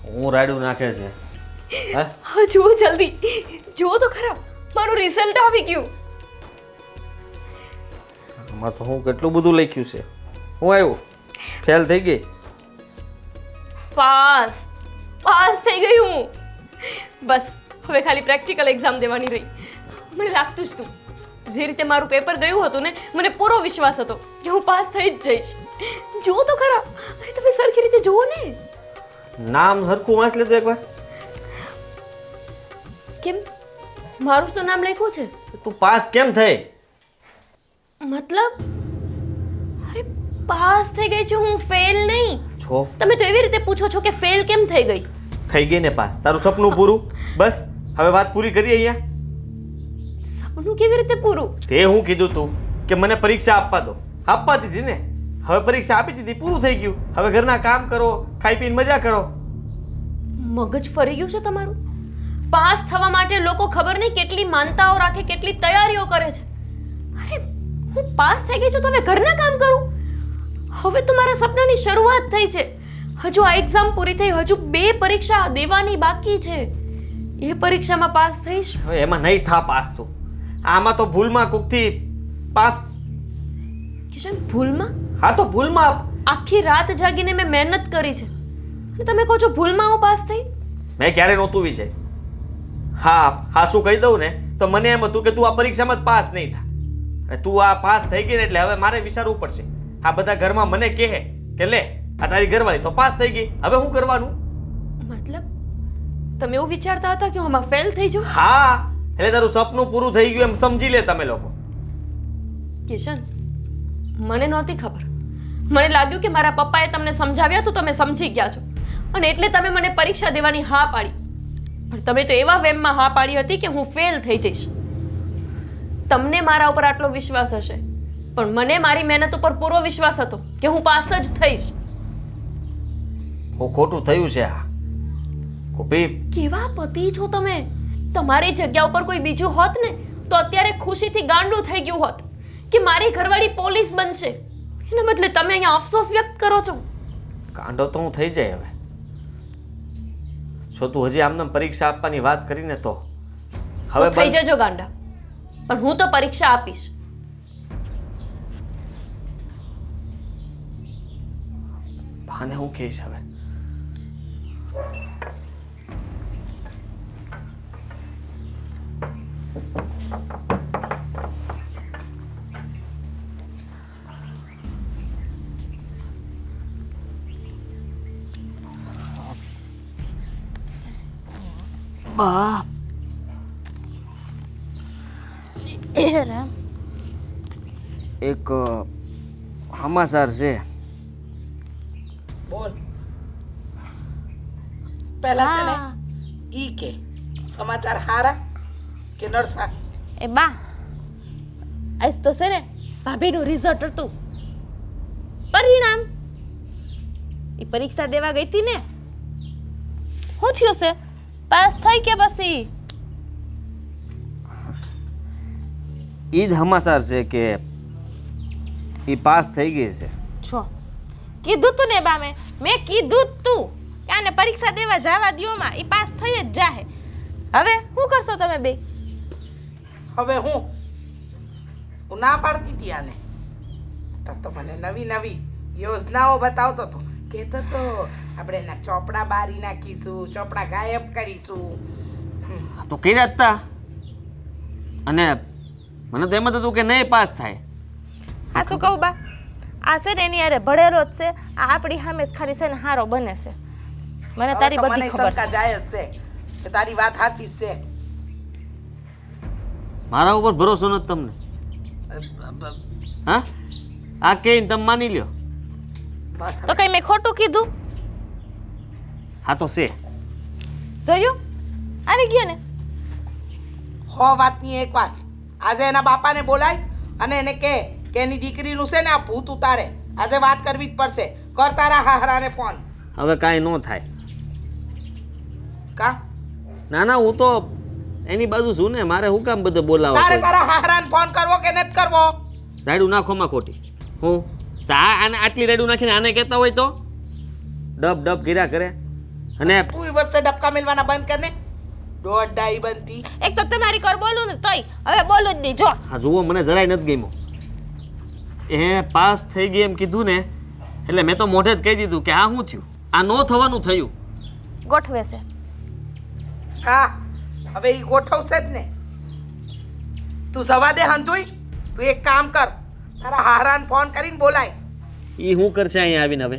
હું રાડું નાખે છે. હે હા જુઓ જલ્દી, જુઓ તો ખરા મારું રિઝલ્ટ આવી ગયું. આમાં તો હું કેટલું બધું લખ્યું છે. હું આવ્યું ફેલ થઈ ગઈ. પાસ પાસ થઈ ગઈ હું. બસ હવે ખાલી પ્રેક્ટિકલ એક્ઝામ દેવાની રહી. મને લાગતું જ તું જે રીતે મારું પેપર ગયું હતું ને, મને પૂરો વિશ્વાસ હતો કે હું પાસ થઈ જ જઈશ. જુઓ તો ખરા, અરે તમે સરખી રીતે જુઓ ને. નામ સરખું વાંચ લેતો એકવાર. કેમ મારું જ તો નામ લખ્યું છે. તું પાસ કેમ થઈ? મતલબ અરે પાસ થઈ ગઈ છું હું, ફેલ નહીં. છો તમે તો એવી રીતે પૂછો છો કે ફેલ કેમ થઈ ગઈ. થઈ ગઈ ને પાસ, તારું સપનું પૂરું. બસ હવે વાત પૂરી કરીએ અહીંયા. સપનું કેવી રીતે પૂરું? તે હું કીધું તું કે મને પરીક્ષા આપવા દો, આપવા દીધી ને. હવે પરીક્ષા આપી દીધી, પૂરું થઈ ગયું. હવે ઘરના કામ કરો, ખાઈ પીને મજા કરો. મગજ ફરી ગયું છે તમારું? પાસ થવા માટે લોકો ખબર નહીં કેટલી માનતાઓ રાખે, કેટલી તૈયારીઓ કરે છે. અરે હું પાસ થઈ ગઈ છું તો હવે ઘરના કામ કરું. હવે તો મારા સપનાની શરૂઆત થઈ છે. હજુ આ એક્ઝામ પૂરી થઈ, હજુ 2 પરીક્ષા દેવાની બાકી છે. એ પરીક્ષામાં પાસ થઈશ. હવે એમાં નહીં થા પાસ તું. આમાં તો ભૂલમાં કોકથી પાસ. કિશન, ભૂલમાં? હા તો ભૂલમાં. આખી રાત જાગીને મેં મહેનત કરી છે અને તમે કહો છો ભૂલમાં હું પાસ થઈ? મેં ક્યારે નહોતું વિજય. હા શું કહી દઉં ને તો મને એમ હતું કે તું આ પરીક્ષામાં જ પાસ નહીં થા. અને તું આ પાસ થઈ ગઈ ને એટલે હવે મારે વિચારવું પડશે. આ બધા ઘરમાં મને કહે કે લે આ તારી ઘરવાળી તો પાસ થઈ ગઈ, હવે શું કરવાનું? મતલબ તમે એવું વિચારતા હતા કે હું આમાં ફેલ થઈ જાઉં? હા, એટલે તારું સપનું પૂરું થઈ ગયું એમ સમજી લે તમે લોકો. કિશન, મને નહોતી ખબર. મને લાગ્યું કે મારા પપ્પાએ તમને સમજાવ્યા તો તમે સમજી ગયા છો અને એટલે તમે મને પરીક્ષા દેવાની હા પાડી. પણ તમે તો એવા વેમમાં હા પાડી હતી કે હું ફેલ થઈ જઈશ. તમને મારા ઉપર આટલો વિશ્વાસ હશે પણ મને મારી મહેનત ઉપર પૂરો વિશ્વાસ હતો કે હું પાસ જ થઈશ. હું ખોટું થયું છે આ ગોપી. કેવા પતિ છો તમે? તમારી જગ્યા ઉપર કોઈ બીજું હોત ને તો અત્યારે ખુશીથી ગાંડું થઈ ગયું હોત કે મારી ઘરવાળી પોલીસ બનશે. એના બદલે તમે અહીંયા અફસોસ વ્યક્ત કરો છો. કાંડો તો હું થઈ જાય હવે. જો તું હજી આમને પરીક્ષા આપવાની વાત કરીને તો હવે તો થઈ જજો ગાંડા, પણ હું તો પરીક્ષા આપીશ. ભાને હું કહીશ હવે. બાપ રામ, એક સમાચાર છે. બોલ. પહેલા છે ને ઈ કે સમાચાર હારા કે નરસા? એ બા, આજ તો છે ને ભાભીનું રિઝલ્ટ હતું, પરિણામ. એ પરીક્ષા દેવા ગઈ હતી ને, શું થયું છે? પાસ થઈ કે પછી? ઈ જ સમાચાર છે કે ઈ પાસ થઈ ગઈ છે. છો કીધું તું ને બા, મેં કીધું તું કે આને પરીક્ષા દેવા જવા દ્યો માં, એ પાસ થઈ જ જાહે. હવે શું કરશો તમે બે? હવે હું ના પાડતી હતી આને તો મને નવી નવી યોજનાઓ બતાવતો હતો. કહેતો તો આપણે એના ચોપડા બારી નાખીશું, ચોપડા ગાયબ કરીશું. તો કર્યા જ તા. અને મને તો એમ જ હતું કે નહીં પાસ થાય. હા શું કહું બા, આ છે ને એની અરે ભણેલો જ છે, આ આપણી સામે જ ખાલી છે ને હારો બને છે. મને તારી હવે તો બધી મને ખબર શંકા છે. જાય જ છે કે તારી વાત સાચી જ છે. મારા ઉપર ભરોસો નથી તમને? હા, આ કહીને તમે માની લ્યો. બસ તો કઈ મેં ખોટું કીધું? હા તો છે. જોયું, આવી ગયો ને. હો વાતની એક વાત. આજે એના બાપાને બોલાય અને એને કહે કે એની દીકરીનું છે ને આ ભૂત ઉતારે. આજે વાત કરવી જ પડશે. કર તારા હાહરાને ફોન. હવે કાંઈ ન થાય. કા ના ના, હું તો એની બાજુ છું ને, મારે શું કામ બધું બોલાવો? તારે તારા હાહરાને ફોન કરવો કે નથી કરવો? રાયડું નાખોમાં ખોટી. હું તો આને આટલી રાયડું નાખીને આને કહેતા હોય તો ડબ ડબ કર્યા કરે. અને તું વચ્ચે ડબકા મેલવાના બંધ કર ને. દોઢ બનતી. એક તો તમારી કર બોલું ને તોય હવે બોલું જ નહીં. જો હા જુઓ, મને જરાય નથી ગમ્યો. એ પાસ થઈ ગઈ એમ કીધું ને એટલે મેં તો મોઢે જ કહી દીધું કે આ શું થયું, આ ન થવાનું થયું. ગોઠવે છે. હા હવે એ ગોઠવશે જ ને. તું જવા દે હંતુઈ. તું એક કામ કર, તારા હારાને ફોન કરીને બોલાય. એ શું કરશે અહીંયા આવીને હવે?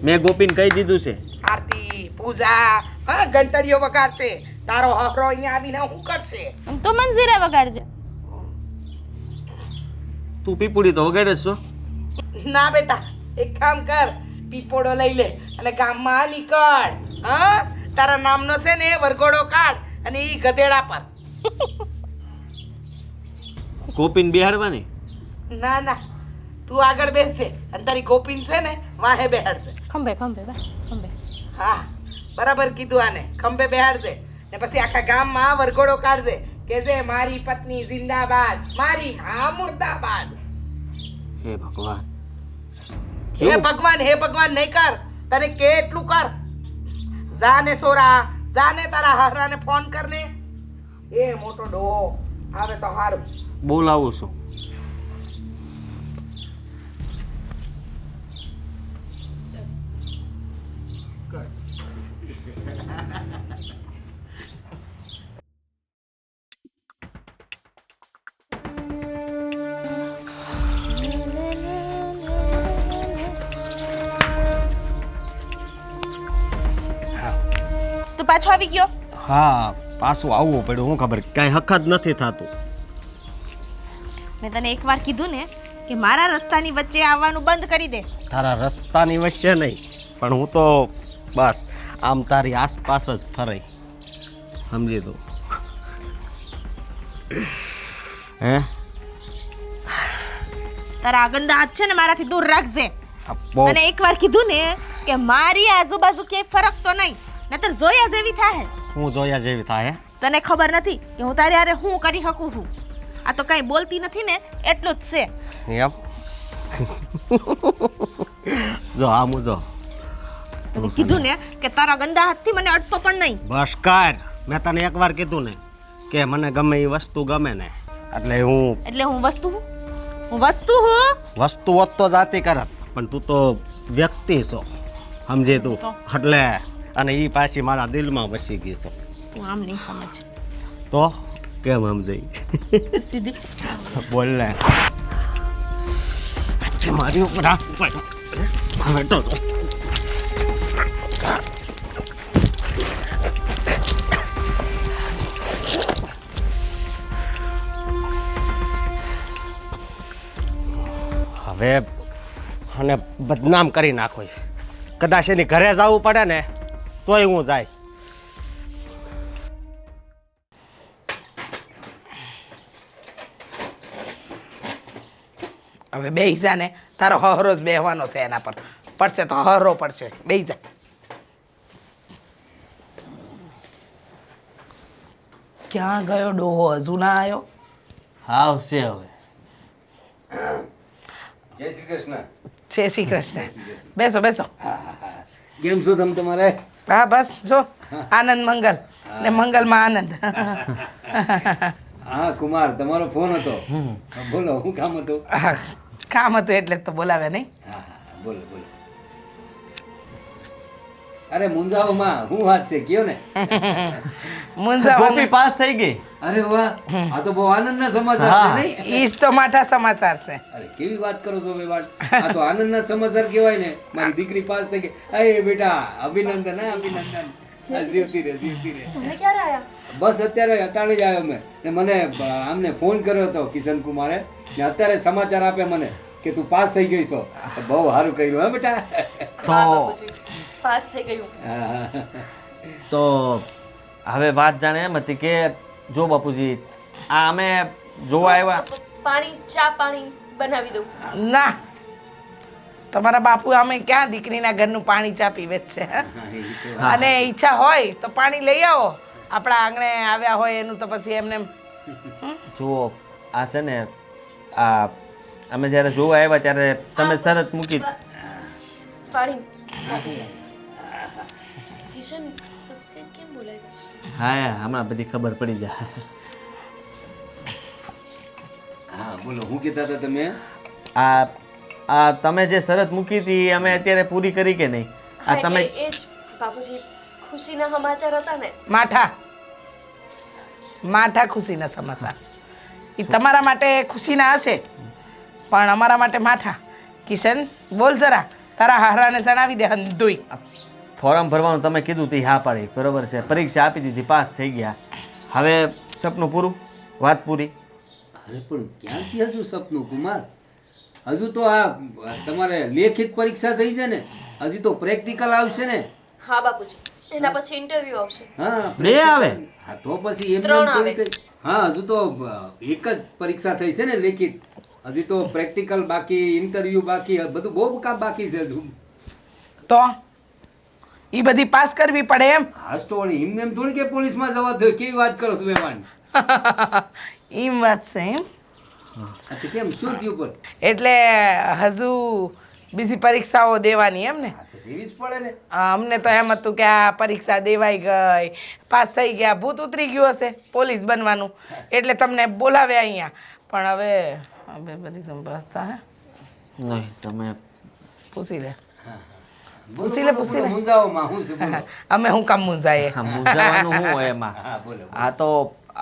મેં ગોપીને કહી દીધું છે. આરતી પૂજા હા ઘંટડીઓ વગાડશે. તારો હકરો અહીંયા આવીને શું કરશે? આમ તો મંજીરા વગાડજે. તું પીપુડી તો વગાડે જ છો. ના બેટા, એક કામ કર, પીપોડો લઈ લે અને ગામમાં નીકળ. હા, તારા નામનો છે ને વરઘોડો કાઢ અને ઈ ગધેડા પર. ગોપીને બિહાડવાની? ના ના, તું આગળ બેસજે અને તારી ગોપીન છે ને વાહે બેહાડશે. ખંભે ખંભે બા ખંભે. હા, બરાબર કીધું. આને ખંભે બેહાડજે ને પછી આખા ગામમાં વરઘોડો કાઢજે કે જે મારી પત્ની જિંદાબાદ, મારી માં મુર્દાબાદ. હે ભગવાન. હે ભગવાન, હે ભગવાન નહીં કર, તને કે એટલું કર. જાને સોરા, જાને તારા હારાને ફોન કરને. એ મોટો ડોહો આવે તો હારું. બોલાવું છું. તું પાછો આવી ગયો? હા, પાછું આવવું પડ્યું. હું ખબર કાંઈ હક જ નથી થતું. મેં તને એકવાર કીધું ને કે મારા રસ્તાની વચ્ચે આવવાનું બંધ કરી દે. તારા રસ્તાની વચ્ચે નહીં, પણ હું તો બસ આમ તારી આસપાસ જ ફરાય. સમજી તું? હે, તારા આ ગંદા હાથ છે ને મારાથી દૂર રાખજે. આ બહુ તને એકવાર કીધું ને કે મારી આજુબાજુ ક્યાંય ફરક તો નહીં, નતર જોયા જેવી થાય. હું જોયા જેવી થાય. તને ખબર નથી કે હું તારે હારે હું કરી શકું છું. આ તો કઈ બોલતી નથી ને એટલું જ છે. એમ જો આમ જો તને કીધું ને કે તારા ગંદા હાથથી મને અડતો પણ નહીં. બસ કર. મેં તને એકવાર કીધું ને કે મને ગમે એ વસ્તુ ગમે ને, એટલે હું એટલે હું વસ્તુ હું? હું વસ્તુ હું? વસ્તુ હોત તો જાતી કરત, પણ તું તો વ્યક્તિ છો. સમજે તું? એટલે અને એ પાછી મારા દિલમાં વસી ગઈ છો. તું આમ નહીં સમજ. તો કેમ સમજાઈ? સીધી બોલ ને. અચ્છા, મારી ઉપર હાથ ઉપાડ્યો. હવે તો હવે અને બદનામ કરી નાખોઈશ. કદાચ એની ઘરે જવું પડે ને તોય હું જાય. હવે બેહી જા ને, તારો હહરો જ બેહવાનો છે એના પર. પડશે તો હહરો પડશે. બેહી જા. ક્યાં ગયો ડોહો? હજુ ના આવ્યો? આવશે હવે. જય શ્રી કૃષ્ણ. જય શ્રી કૃષ્ણ. બેસો બેસો. કેમ છો તમે તમારે? હા બસ જો આનંદ મંગલ ને મંગલમાં આનંદ. હા કુમાર, તમારો ફોન હતો. બોલો, શું કામ હતું? હા, કામ હતું એટલે જ તો બોલાવે નહીં. હા હા, બોલો બોલો. અરે મુંજાઓ માં શું વાત છે, કયો ને. મુંજાવાનું પાસ થઈ ગઈ. અરે વાહ, આ તો બહુ આનંદના સમાચાર છે નહીં? ઈજ તો માઠા સમાચાર છે. અરે કેવી વાત કરો છો બેવાડ. આ તો આનંદના સમાચાર કહેવાય ને. મારી દીકરી પાસ થઈ ગઈ. અરે બેટા અભિનંદન. હા અભિનંદન. આ જીવતી રહે, જીવતી રહે. તમે ક્યારે આવ્યા? બસ અત્યારે અટાણે જ આવ્યો મેં. ને મને આમને ફોન કર્યો હતો કિશન કુમારે, ને અત્યારે સમાચાર આપે મને કે તું પાસ થઈ ગઈ છો. બહુ સારું કર્યું હે બેટા. હા, બાપુજી, પાસ થઈ ગયું. હા. તો હવે વાત જાણે એમ હતી કે જો બાપુજી, આ અમે જોવા આવ્યા. પાણી, ચા પાણી બનાવી દઉં. ના, તમારા બાપુ અમે ક્યાં દીકરીના ઘરનું પાણી ચા પીવે જ છે. અને ઈચ્છા હોય તો પાણી લઈ આવો. આપણા આંગણે આવ્યા હોય એનું તો પછી એમને જુઓ, આ છે ને આ અમે જ્યારે જોવા આવ્યા ત્યારે તમે શરત મૂકી. પાણી. બાપુજી, કિશન કેમ બોલાવ્યા છે? હા, હમણાં બધી ખબર પડી જાય. હા બોલો, શું કહેતા હતા તમે? આ આ તમે જે શરત મૂકી હતી એ અમે અત્યારે પૂરી કરી કે નહીં? આ હા, તમે એ જ બાપુજી, ખુશીના સમાચાર હતા ને. માઠા માઠા ખુશીના સમાચાર. એ તમારા માટે ખુશીના હશે પણ અમારા માટે માઠા. કિશન બોલ જરા તારા હારાને જણાવી દે હંધુઈ. ફોર્મ ભરવાનું તમે કીધું તે હા પાડી બરોબર છે, પરીક્ષા આપી દીધી, પાસ થઈ ગયા. હવે સપનું પૂરું, વાત પૂરી. અરે પણ ક્યાંથી હજુ સપનું કુમાર? હજુ તો આ તમારે લેખિત પરીક્ષા થઈ છે ને, હજી તો પ્રેક્ટિકલ આવશે ને. હા બાપુજી, એના પછી ઇન્ટરવ્યુ આવશે. હા બે આવે? હા તો પછી એમ ત્રણ થોડી આવે. કઈ. હા હજુ તો એક જ પરીક્ષા થઈ છે ને લેખિત, હજી તો પ્રેક્ટિકલ બાકી, ઇન્ટરવ્યુ બાકી, બધું બહુ કામ બાકી છે હજુ. તો એ બધી પાસ કરવી પડે એમ. હાસ તો વળી એમને એમ થોડી કે પોલીસમાં જવા દો. કેવી વાત કરો છો મહેમાન? એમ વાત છે એમ. આ તો કેમ શું થયું પણ? એટલે હજુ બીજી પરીક્ષાઓ દેવાની એમ ને. આ તો દેવી જ પડે ને. અમને તો એમ હતું કે આ પરીક્ષા દેવાઈ ગઈ, પાસ થઈ ગયા, ભૂત ઉતરી ગયું હશે પોલીસ બનવાનું, એટલે તમને બોલાવ્યા અહીંયા. પણ હવે પરીક્ષા પાસ થાય નહીં તમે પૂછી લે. બોલો, પૂછી લે, બોલો, પૂછી લે. બોલો, મૂંઝાઓમાં શું છે બોલો. અમે હું કામ મૂંઝાઈએ. હા, મૂંઝાવાનું શું હોય એમાં? હા બોલો. આ તો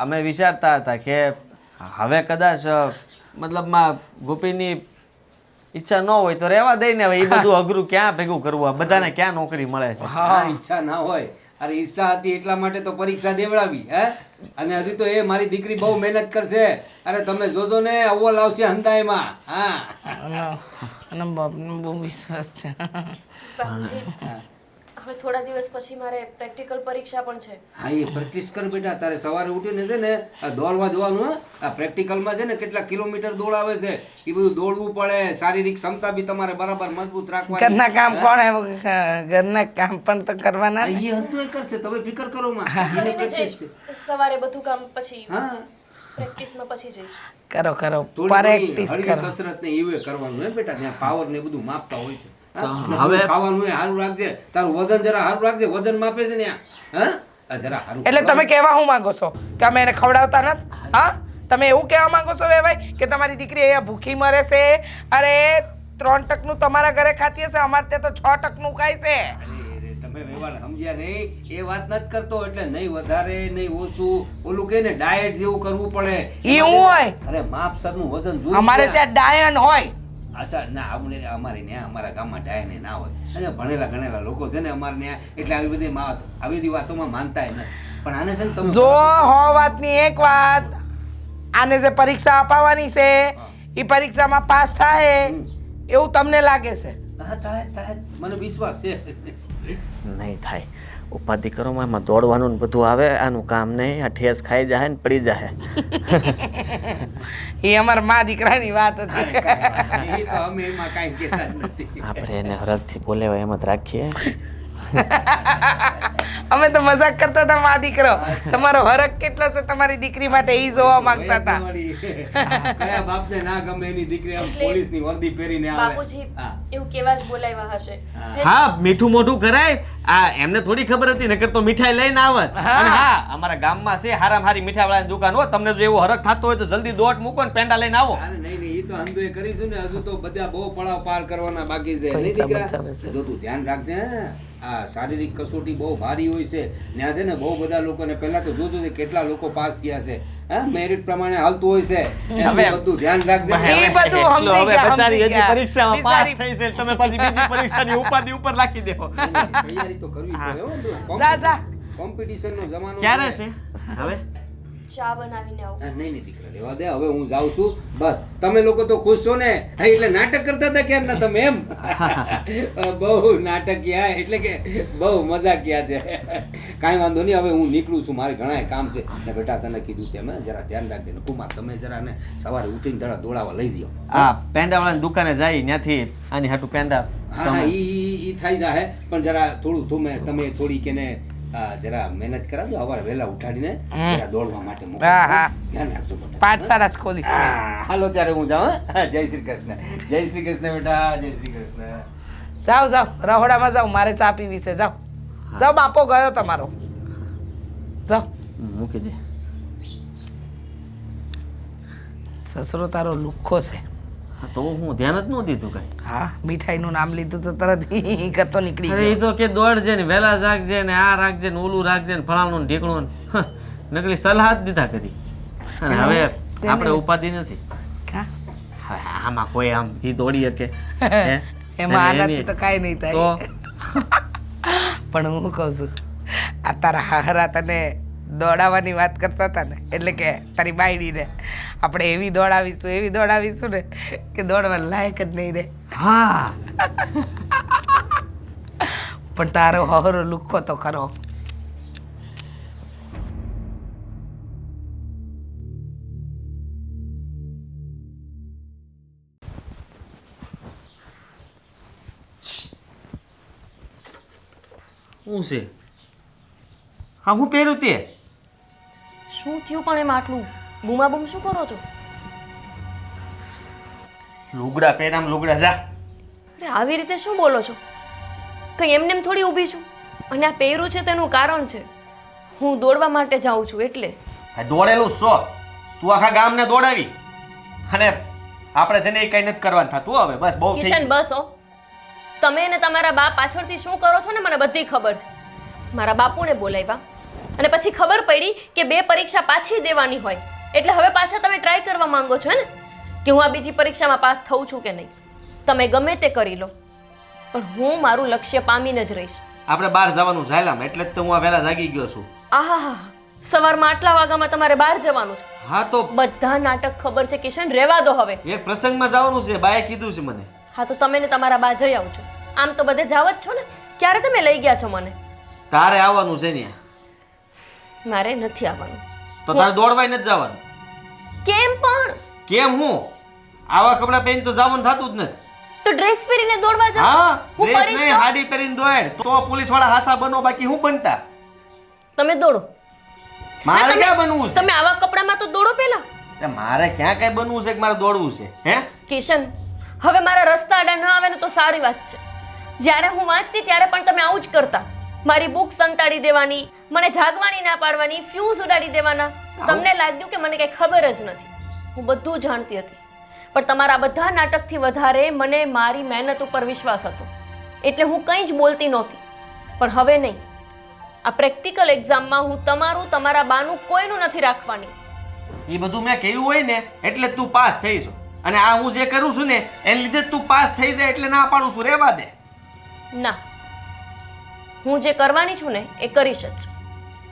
અમે વિચારતા હતા કે હવે કદાચ મતલબમાં ગોપીની ઈચ્છા ન હોય તો રહેવા દઈને, હવે એ બધું અઘરું ક્યાં ભેગું કરવું, આ બધાને ક્યાં નોકરી મળે છે. હા ઈચ્છા ના હોય. અરે ઈચ્છા હતી એટલા માટે તો પરીક્ષા દેવડાવી હે. અને હજી તો એ મારી દીકરી બહુ મહેનત કરશે. અરે તમે જોજો ને, અવ્વલ આવશે હંધાઈમાં. હા અને બાપનો બહુ વિશ્વાસ છે. બાપુજી, હવે થોડા દિવસ પછી મારે પ્રેક્ટિકલ પરીક્ષા પણ છે. હા એ પ્રેક્ટિસ કર બેટા. તારે સવારે ઉઠીને છે ને આ દોડવા જવાનું. હો આ પ્રેક્ટિકલમાં છે ને કેટલા કિલોમીટર દોડાવે છે, એ બધું દોડવું પડે. શારીરિક ક્ષમતા બી તમારે બરાબર મજબૂત રાખવાની. ઘરના કામ કોણ ઘરના કામ પણ તો કરવાના હા, ને. એ હતું એ કરશે, તમે ફિકર કરો માં. એને કરીને પ્રેક્ટિસ જઈશ છે. સવારે બધું કામ પછી હા પ્રેક્ટિસમાં પછી જઈશ. કરો કરો થોડી પ્રેક્ટિસ હળવી કરો. કસરત ને એવું કરવાનું હે બેટા. ત્યાં પાવર ને બધું માપતા હોય છે. તો હા? ને હવે- થોડું ખાવાનું એ સારું રાખજે. તારું વજન જરા સારું રાખજે. વજન માપે છે ને ત્યાં. હા આ જરા સારું એટલે તમે કહેવા શું માંગો છો કે અમે એને ખવડાવતા નથી? હા તમે એવું કહેવા માંગો છો વેવાઈ કે તમારી દીકરી અહીંયા ભૂખી મરે છે? અરે 3% તમારા ઘરે ખાતી હશે, અમારે ત્યાં તો 6% ખાય છે. અરે, તમે વ્યવહાર સમજ્યા નહીં. એ વાત નથી કરતો. એટલે નહીં વધારે નહીં ઓછું, ઓલું કે ને ડાયટ જેવું કરવું પડે. ઈ હું હોય? અરે માપસરનું વજન જોઈએ. અમારે ત્યાં ડાયન હોય. અચ્છા ના અમારે ત્યાં અમારા ગામમાં ડાયને ના હોય. અને ભણેલા ગણેલા લોકો છે ને અમારે ત્યાં, એટલે આવી બધી વાતોમાં માનતાય નથી. પણ આને છે ને તમે જો હો વાતની એક વાત, આને જે પરીક્ષા અપાવવાની છે એ પરીક્ષામાં પાસ થાય એવું તમને લાગે છે? હા થાય થાય, મને વિશ્વાસ છે. નહીં થાય. ઉપાધિ કરોમાં એમાં દોડવાનું ને બધું આવે, આનું કામ નહીં. આ ઠેસ ખાઈ જાય ને પડી જાય. એ અમારા મા દીકરાની વાત અરે હતી. કાંઈ વાત નહીં. એ તો અમે એમાં કાંઈ કહેતા જ નથી. આપણે એને હરખથી બોલેવા એમ જ રાખીએ. અમે તો મજાક કરતા હતા મા દીકરો. તમારો હરખ કેટલો છે તમારી દીકરી માટે એ જોવા માંગતા હતા. કયા બાપને ના ગમે એની દીકરી આમ એટલે- પોલીસની વર્દી પહેરીને આવે. બાપુજી હા. એવું કેવા જ બોલાવ્યા હશે. હા, મીઠું મોઢું કરાય. આ એમને થોડી ખબર હતી, નકર તો મીઠાઈ લઈને આવત. હા. અને હા, અમારા ગામમાં છે હારામાં હારી મીઠાઈ વાળાની દુકાન. હો, તમને જો એવો હરખ થતો હોય તો જલ્દી દોટ મૂકો ને પેંડા લઈને આવો. અરે નહીં નહીં, એ તો અંધોએ કરીશું ને. હજુ તો બધા બહુ પડાવ પાર કરવાના બાકી છે. પૈસા નહીં દીકરા? બચાવે છે. જો તું ધ્યાન રાખજે હે. આ શારીરિક કસોટી બહુ ભારી હોય છે. ત્યાં છે ને બહુ બધા લોકોને પહેલા તો જોજો છે કેટલા લોકો પાસ થયા છે. હા મેરિટ પ્રમાણે હાલતું હોય છે. એનું હવે- બધું ધ્યાન રાખજે. એ બધું એટલું સમજી હવે ગયા, બચારી સમજી હજી ગયા. પરીક્ષામાં પાસ બિચારી- થઈ છે, તમે પાછી બીજી પરીક્ષાની ઉપાધિ ઉપર રાખી દેવો. નહીં, નહીં, તૈયારી તો કરવી પડે હો. જા, જા. કોમ્પિટિશનનો જમાનો ક્યારે છે હવે? ચા બનાવીને આવું. હા, નહીં નહીં દીકરા રહેવા દે. હવે હું જાઉં છું. બસ તમે લોકો તો ખુશ છો ને? હા, એટલે નાટક કરતા હતા ક્યાં ના તમે એમ? બહુ નાટકિયા, એટલે કે બહુ મજાકિયા છે. કાંઈ વાંધો નહીં. હવે હું નીકળું છું. મારે ઘણા કામ છે. ને બેટા તને કીધું તેમ જરા ધ્યાન રાખજે. ને કુમાર તમે જરા ને સવારે ઉઠીને જરા દોડાવા લઈ જાઓ. આ પેંડા વાળાની દુકાને જાય ત્યાંથી આની હાટું પેંડા. હા હા ઈ થઈ જાય. પણ જરા થોડું તમે થોડી કેને જરા મહેનત કરાવજો. સવારે વહેલા ઉઠાડીને જરા દોડવા માટે મોકલો. હા, હા. ધ્યાન રાખજો બેટા. પાઠશાળા જ ખોલીશ. હા, હાલો ત્યારે હું જાઉં. હા? જય શ્રી કૃષ્ણ. જય શ્રી કૃષ્ણ બેટા. જય શ્રી કૃષ્ણ. જાઓ જાઓ રહોડામાં જાઓ, મારે ચા પીવી છે. જાઓ જાઓ, બાપો ગયો તમારો. જાઓ. મૂકી દે. સસરો તારો લુખ્ખો છે. હા, તો હું ધ્યાન જ ન દીધું કઈ. હા મીઠાઈનું નામ લીધું તો તરત હી કરતો નીકળી અરે એ ગયો. તો કે દોડજે ને વહેલા જાગજે ને આ રાખજે ને ઓલું રાખજે ને ફલાણું ને ઢીકણું ને. નકલી સલાહ જ દીધા કરી. અને હવે આપણે ઉપાધિ નથી કા? હવે આમાં કોઈ આમ ઈ દોડી શકે હે? એમાં અને આનાથી એની- તો કાંઈ નહીં તો થાય પણ હું કહું છું આ તારા હારા તને દોડાવવાની વાત કરતા હતા ને એટલે કે તારી બાયડીને આપણે એવી દોડાવીશું ને કે દોડવા લાયક જ નહીં રે. હા પણ તારો હહરો લુખ્ખો તો ખરો. શું છે હા હું પહેર્યું તે શું થયું પણ એમ આટલું બૂમાબૂમ શું કરો છો? લુગડા પહેરામ લુગડા જા અરે આવી રીતે શું બોલો છો? કંઈ એમને એમ થોડી ઊભી છું. અને આ પહેર્યું છે તેનું કારણ છે. હું દોડવા માટે જાઉં છું એટલે. આ દોડેલું સો તું આખા ગામને દોડાવી અને આપણે છે ને એ કઈ નથી કરવાનું થતું હવે બસ બહુ થઈ કિશન બસ હો. તમે ને તમારા બા પાછળથી શું કરો છો ને મને બધી ખબર છે. મારા બાપુને બોલાવ્યા અને પછી ખબર પડી કે 2 પરીક્ષા પાછી દેવાની હોય એટલે હવે પાછા તમે ટ્રાય કરવા માંગો છો ને કે હું આ બીજી પરીક્ષામાં પાસ થઉં છું કે નહીં. તમે ગમે તે કરી લો પણ હું મારું લક્ષ્ય પામીને જ રહીશ. આપણે બહાર જવાનું ઝાયલામ એટલે જ તો હું આ વહેલા જાગી ગયો છું. આહા સવારમાં આટલા વાગ્યામાં તમારે બહાર જવાનું છે. હા તો બધા નાટક ખબર છે કિશન, રહેવા દો હવે. એક પ્રસંગમાં જવાનું છે બાએ કીધું છે મને. હા તો તમે ને તમારા બા જઈ આવજો. આમ તો બધે જાવ જ છો ને. ક્યારે તમે લઈ ગયા છો મને? તારે આવવાનું છે ને મારે નથી આવવાનું. તો તારે દોડવાય નથી જવાનું. કેમ પણ? કેમ હું આવા કપડાં પહેરીને તો જવાનું થતું જ નથી. તો ડ્રેસ પહેરીને દોડવા જાવ. હા હું ડ્રેસ કરીશ નહીં તો? હાડી પહેરીને દોડ તો પોલીસ વાળા હાસા બનો બાકી હું બનતા. તમે દોડો. મારે તમે- ક્યાં બનવું છે તમે આવા કપડામાં તો દોડો પેલા. એટલે મારે ક્યાં કઈ બનવું છે કે મારે દોડવું છે હે કિશન, હવે મારા રસ્તા આડા ન આવે ને તો સારી વાત છે. જ્યારે હું વાંચતી ત્યારે પણ તમે આવું જ કરતા. મારી બુક સંતાડી દેવાની, મને જાગવાની ના પાડવાની, ફ્યુઝ ઉડાડી દેવાના. તમને લાગ્યું કે મને કઈ ખબર જ નથી. હું બધું જાણતી હતી પણ તમારા બધા નાટકથી વધારે મને મારી મહેનત ઉપર વિશ્વાસ હતો એટલે હું કંઈ જ બોલતી નહોતી. પણ હવે નહીં. આ પ્રેક્ટિકલ એક્ઝામમાં હું તમારા બાનું કોઈનું નથી રાખવાની. એ બધું મેં કર્યું હોય ને એટલે જ તું પાસ થઈ છો અને આ હું જે કરું છું ને એને લીધે જ તું પાસ થઈ જાય એટલે ના પાડું છું રહેવા દે. ના, હું જે કરવાની છું ને એ કરીશ જ.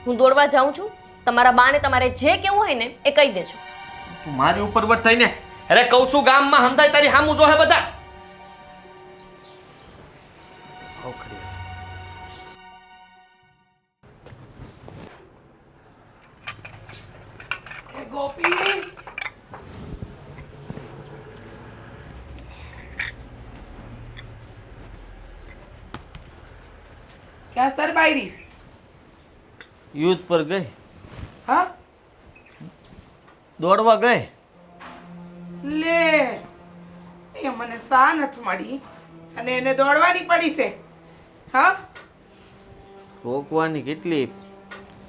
હું દોડવા જાઉં છું. તમારા બાને તમારે જે કહેવું હોય ને એ કહી દેજો. તું મારી ઉપર વટ થઈને અરે કહું છું ગામમાં હંધાય તારી સામું જોહે બધા. ગોપી ક્યાં સર બાયડી? યુદ્ધ પર ગઈ હા દોડવા ગઈ. લે એ મને સા નથી મળી અને એને દોડવાની પડી છે. હા રોકવાની કેટલી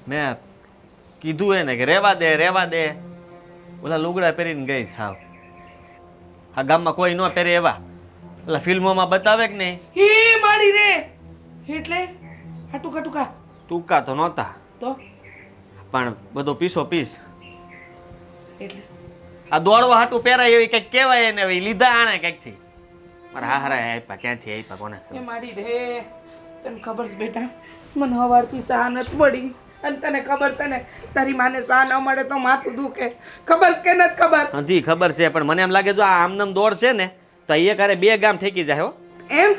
મેં કીધું એને કે રહેવા દે ઓલા લુગડા પહેરીને ગઈ સાવ. આ ગામમાં કોઈ ન પહેરે એવા ઓલા ફિલ્મોમાં બતાવે કે નહીં. એ માડી રે એટલે આ ટૂંકા ટૂંકા તો નહોતા તો પણ બધો પીસો પીસ. એટલે આ દોડવા હાટું પહેરાય એવી કંઈક કહેવાય એને હવે લીધા આણે કંઈકથી. મારા હારા આપ્યા ક્યાંથી આપ્યા કોને ખબર. એ માડી રે તને ખબર છે બેટા મને હવારથી સા નથી મળી અને તને ખબર છે ને તારી માને સા ન મળે તો માથું દુખે. ખબર છે કે નથી ખબર? નથી ખબર છે પણ મને એમ લાગે જો આ આમનામ દોડ છે ને તો એ કારે 2 ગામ ઠેકી જાય હો. એમ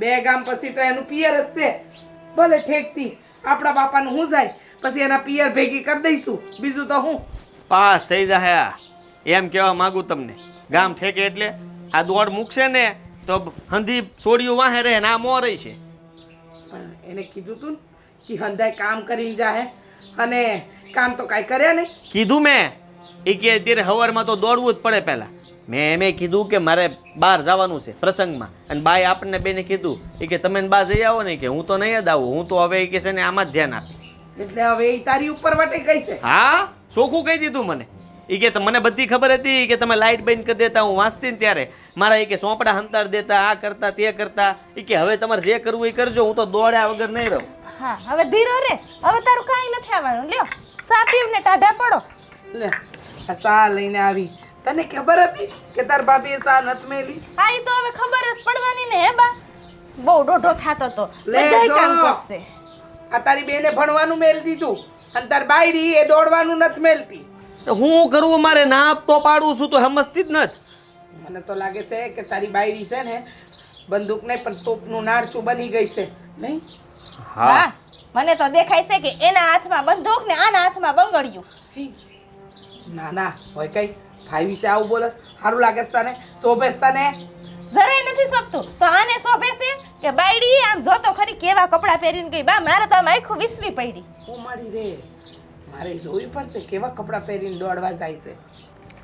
2 ગામ પછી તો એનું પિયર જ છે. ભલે ઠેકતી આપણા બાપાનું હું જાય પછી એના પિયર ભેગી કરી દઈશું. બીજું તો હું પાસ થઈ જાય આ એમ કહેવા માંગુ તમને. ગામ ઠેકે એટલે આ દોડ મૂકશે ને તો હંધી છોડીઓ વાહે રહે ને આ મો રહી છે. પણ એને કીધું તું ને કે હંધાય કામ કરીને જાહે અને કામ તો કાંઈ કર્યા નહીં. કીધું મેં એ કે અત્યારે હવારમાં તો દોડવું જ પડે પહેલા. મેં એમ કીધું કે મારે બહાર જવાનું છે પ્રસંગમાં અને બાએ આપણને બેને કીધું એ કે તમે બા જઈ આવો ને કે હું તો નહીં જ આવું હું તો હવે એ કે છે ને આમાં જ ધ્યાન આપી. એટલે હવે એ તારી ઉપર વટે ગઈ છે. હા ચોખ્ખું કહી દીધું મને. એ કે મને બધી ખબર હતી કે તમે લાઇટ બંધ કરી દેતા હું વાંચતી ને ત્યારે મારા એ કે સોંપડા હંતાડ દેતા આ કરતા તે કરતા. એ કે હવે તમારે જે કરવું એ કરજો હું તો દોડ્યા વગર નહીં રહું. હા હવે ધીરો રે, હવે તારું કાંઈ નથી આવવાનું. લ્યો સા પીવ ને ટાઢા પડો. લે આ સા લઈને આવી. તને ખબર હતી કે તાર ભાભીએ સા નથ મેલી? હા ઈ તો હવે ખબર જ પડવાની ને હે બા બહુ દોઢો થાતો તો લે બધાય જો. કામ કરશે. આ તારી બેને ભણવાનું મેલ દીધું અને તાર બાયડી એ દોડવાનું નથી મેલતી. તો હું કરવું મારે ના આપતો પાડું છું તો સમજતી જ નથી. મને તો લાગે છે કે તારી બાયડી છે ને બંદૂક નહીં પણ તોપનું નારચું બની ગઈ છે નહીં? હા મને તો દેખાય છે કે એના હાથમાં બંદૂક ને આના હાથમાં બંગડિયું. હી. ના ના હોય કઈ ભાઈ વિશે આવું બોલસ? સારું લાગે છે તને? શોભે છે તને? જરાય નથી શકતું તો આને શોભે છે કે બાયડી આમ જોતો ખરી કેવા કપડાં પહેરીને ગઈ બા મારે તો આમ આખું વિસવી પડી. ઓ મારી રે, મારે જોવી પડશે કેવા કપડાં પહેરીને દોડવા જાય છે.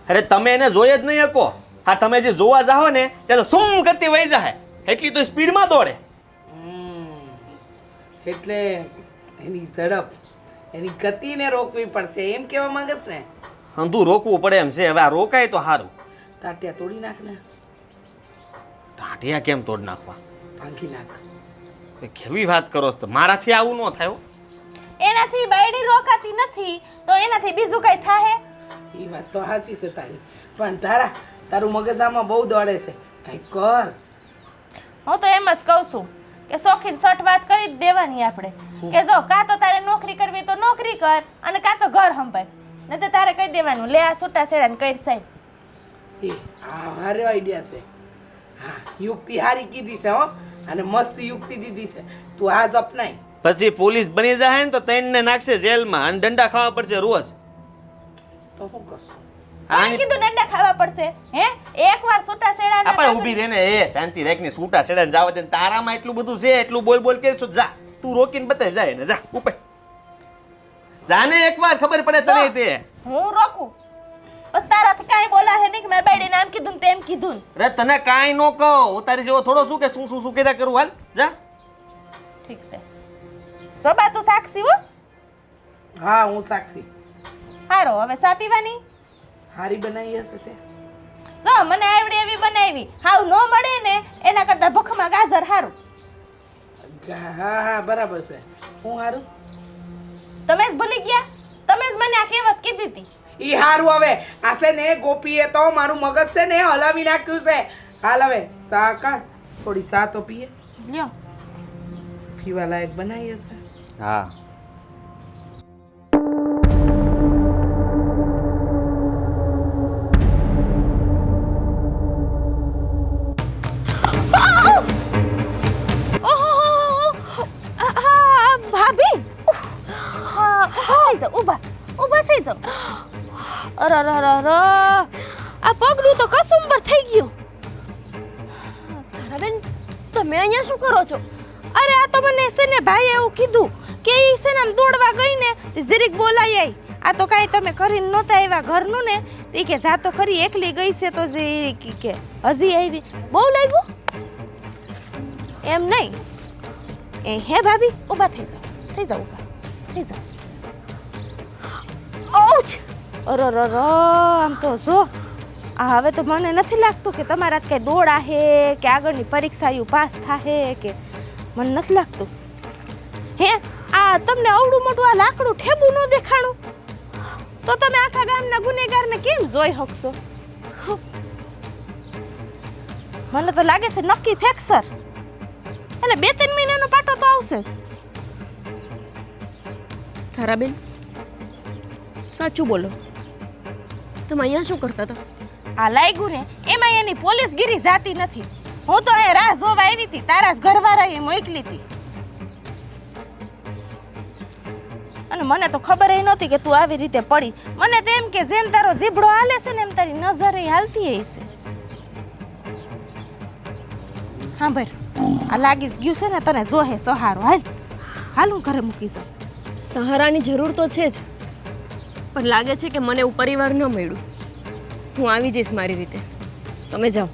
અરે તમે એને જોઈ જ નહીં શકો. હા તમે જે જોવા જાઓ ને ત્યારે તો શું કરતી વહી જાય એટલી તો સ્પીડમાં દોડે. એટલે એની ઝડપ એની ગતિને રોકવી પડશે એમ કહેવા માંગસ ને? હંધું રોકવું પડે એમ છે. હવે આ રોકાય તો સારું. ટાટિયા તોડી નાખ ને, ટાંટિયા કેમ તોડ નાખવા? ભાંગી નાખ. તો કેવી વાત કરો છો? મારાથી આવું ન થાય હો. એનાથી બાયડી રોકાતી નથી તો એનાથી બીજું કઈ થાહે? એ વાત તો સાચી છે તારી, પણ તારું મગજ આમાં બહુ દોડે છે. કંઈક કર. હું તો એમ જ કહું છું કે શોખીન સટ વાત કરી જ દેવાની આપણે કે જો કાં તો તારે નોકરી કરવી તો નોકરી કર અને કાં તો ઘર સંભાળ. નહીં તો તારે કહી દેવાનું લે આ છૂટા છેડા ને કરી સાહેબ. એ આ હારો આઈડિયા છે. હા યુક્તિ હારી કીધી છે હો, અને મસ્ત યુક્તિ દીધી છે. તું આજ અપનાય. પછી પોલીસ બની જાય ને તો તૈનને નાખશે જેલમાં અને દંડા ખાવા પડશે રોજ. તો શું કરશું? કોણે કીધું દંડા ખાવા પડશે? હે એકવાર છૂટા છેડા ના આપણે ઊભી રહીને એ શાંતિ રાખીને છૂટા છેડાને જાવ દે. તારામાં એટલું બધું છે એટલું બોલ બોલ કરીશું. જા તું રોકીને બતાવી જાય ને જા ઉપર જાને એકવાર ખબર પડે તને તે. હું રોકું બસ તારાથી કાંઈ બોલાશે નહીં કે મારી બાયડીને આમ કીધું ને તેમ કીધું ને. અરે તને કાંઈ ન કહો. હું તારી જેવો થોડો શું કે શું કીધા કરું. હાલ જા. ઠીક છે સોબા તું સાક્ષી હો. હા હું સાક્ષી. હારો હવે સા પીવાની હારી બનાવી હશે તે. જો મને આવડે એવી બનાવી હાવ નો મળે ને એના કરતા ભૂખમાં ગાજર હારું. હા હા બરાબર છે. હું હારું? તમે જ ભૂલી ગયા. તમે જ મને આ કહેવત કીધી હતી. ઈ હારું. હવે આ છે ને ગોપીએ તો મારું મગજ છે ને હલાવી નાખ્યું છે. હાલ હવે સા કાઢ, થોડી સા તો પીએ. લ્યો પીવા લાયક બનાવી હશે. હા ભાભી થઈ જાઓ ઊભા થઈ જાઓ. અરે આ પગનું તો કસુંબર થઈ ગયું. તારાબેન તમે અહીંયા શું કરો છો? અરે આ તો મને છે ને ભાઈ એવું કીધું કે ઈ છે ને આમ દોડવા ગઈ ને તે જરીક બોલાઈ આવી. આ તો કાંઈ તમે કરીને નહોતા આવ્યા ઘરનું ને તો કે જાતો ખરી એકલી ગઈ છે તો જે કે હજી આવી બહુ લાગ્યું એમ નહીં. એ હે ભાભી ઊભા થઈ જાઓ ઊભા થઈ જાઓ. ઓચ અરે આમ તો જો આ હવે તો મને નથી લાગતું કે તમારા કઈ દોડ આહે કે આગળની પરીક્ષા યુ પાસ થાહે કે મને નથી લાગતું. હે આ તમને અવડું મોટું આ લાકડું ઠેબું ન દેખાણું તો તમે આખા ગામના ગુનેગારને કેમ જોઈ શકશો? મને તો લાગે છે નક્કી ફેક્સર. એટલે 2-3 મહિનાનો પાટો તો આવશે જ. તારાબેન સાચું બોલો, તમે અહીંયા શું કરતા હતા? આ લાગ્યું ને એમાં એની પોલીસગીરી જાતી નથી. હું તો એ રાહ જોવા આવી હતી, તારા જ ઘરવાળાએ મોકલી હતી. અને મને તો ખબર ય નહોતી કે તું આવી રીતે પડી. મને તો એમ કે જેમ તારો જીભડો હાલે છે ને એમ તારી નજરે હાલતી હશે. હા ભાઈ આ લાગી જ ગયું છે ને તને જોહે સહારો. હાલ હું ઘરે મૂકી જાઉં. સહારાની જરૂર તો છે જ, પણ લાગે છે કે મને એવું પરિવાર ન મળ્યું. હું આવી જઈશ મારી રીતે, તમે જાઓ.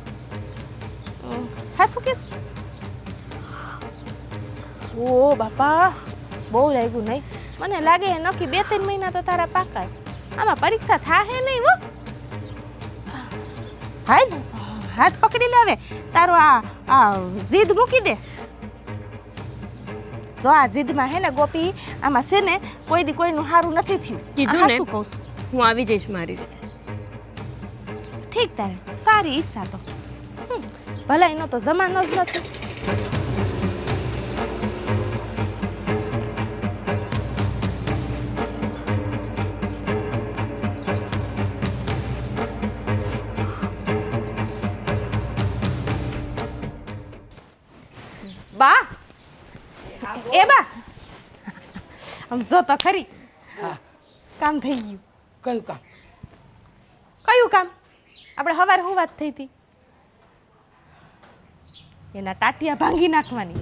હા શું કેસ? ઓ બાપા બહુ લાગ્યું નહીં. મને લાગે નક્કી 2-3 મહિના તો તારા પાકા છે. આમાં પરીક્ષા થાહે નહીં હો. હાલ હાથ પકડી લે. હવે તારો આ જીદ મૂકી દે. જો આ જીદમાં હે ને ગોપી આમાં છે ને કોઈ દી કોઈનું સારું નથી થયું. કીધું ને શું કહું છું? હું આવી જઈશ મારી રીતે. ઠીક તારે તારી ઈચ્છા તો ભલાઈનો તો જમાનો જ નથી. બા એ બા આમ જો તો ખરી. હા કામ થઈ ગયું. કયું કામ? કયું કામ? આપણે હવારે શું વાત થઈ હતી? એના ટાટિયા ભાંગી નાખવાની.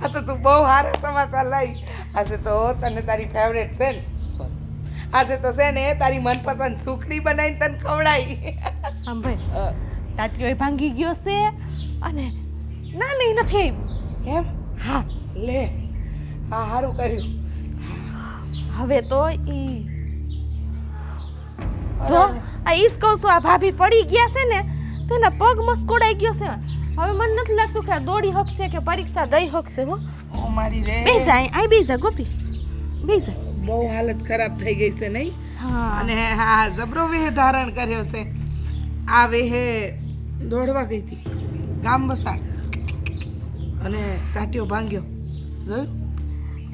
આ તો તું બહુ સારા સમાચાર લાવી. આજે તો તને તારી ફેવરેટ છે ને, આજે તો છે ને તારી મનપસંદ સુખડી બનાવીને તને ખવડાવી. સાંભળ, ટાટિયો ભાંગી ગયો છે અને ના નહીં નથી આવી. એમ? હા, લે, હા સારું કર્યું. હવે તો ઈ જો આ ઈજ કહું છું, આ ભાભી પડી ગયા છે ને તો એના પગ મસ્કોડાઈ ગયો છે. હવે મને નથી લાગતું કે આ દોડી હકશે કે પરીક્ષા દઈ હકશે. હો ઓ મારી રે, બેસા અહીં બેસા ગોપી બેસા. બહુ હાલત ખરાબ થઈ ગઈ છે નહીં? હા અને હા જબરો વેહ ધારણ કર્યો છે. આ વેહે દોડવા ગઈ હતી ગામ બસાડ અને ટાટિયો ભાંગ્યો. જોયું?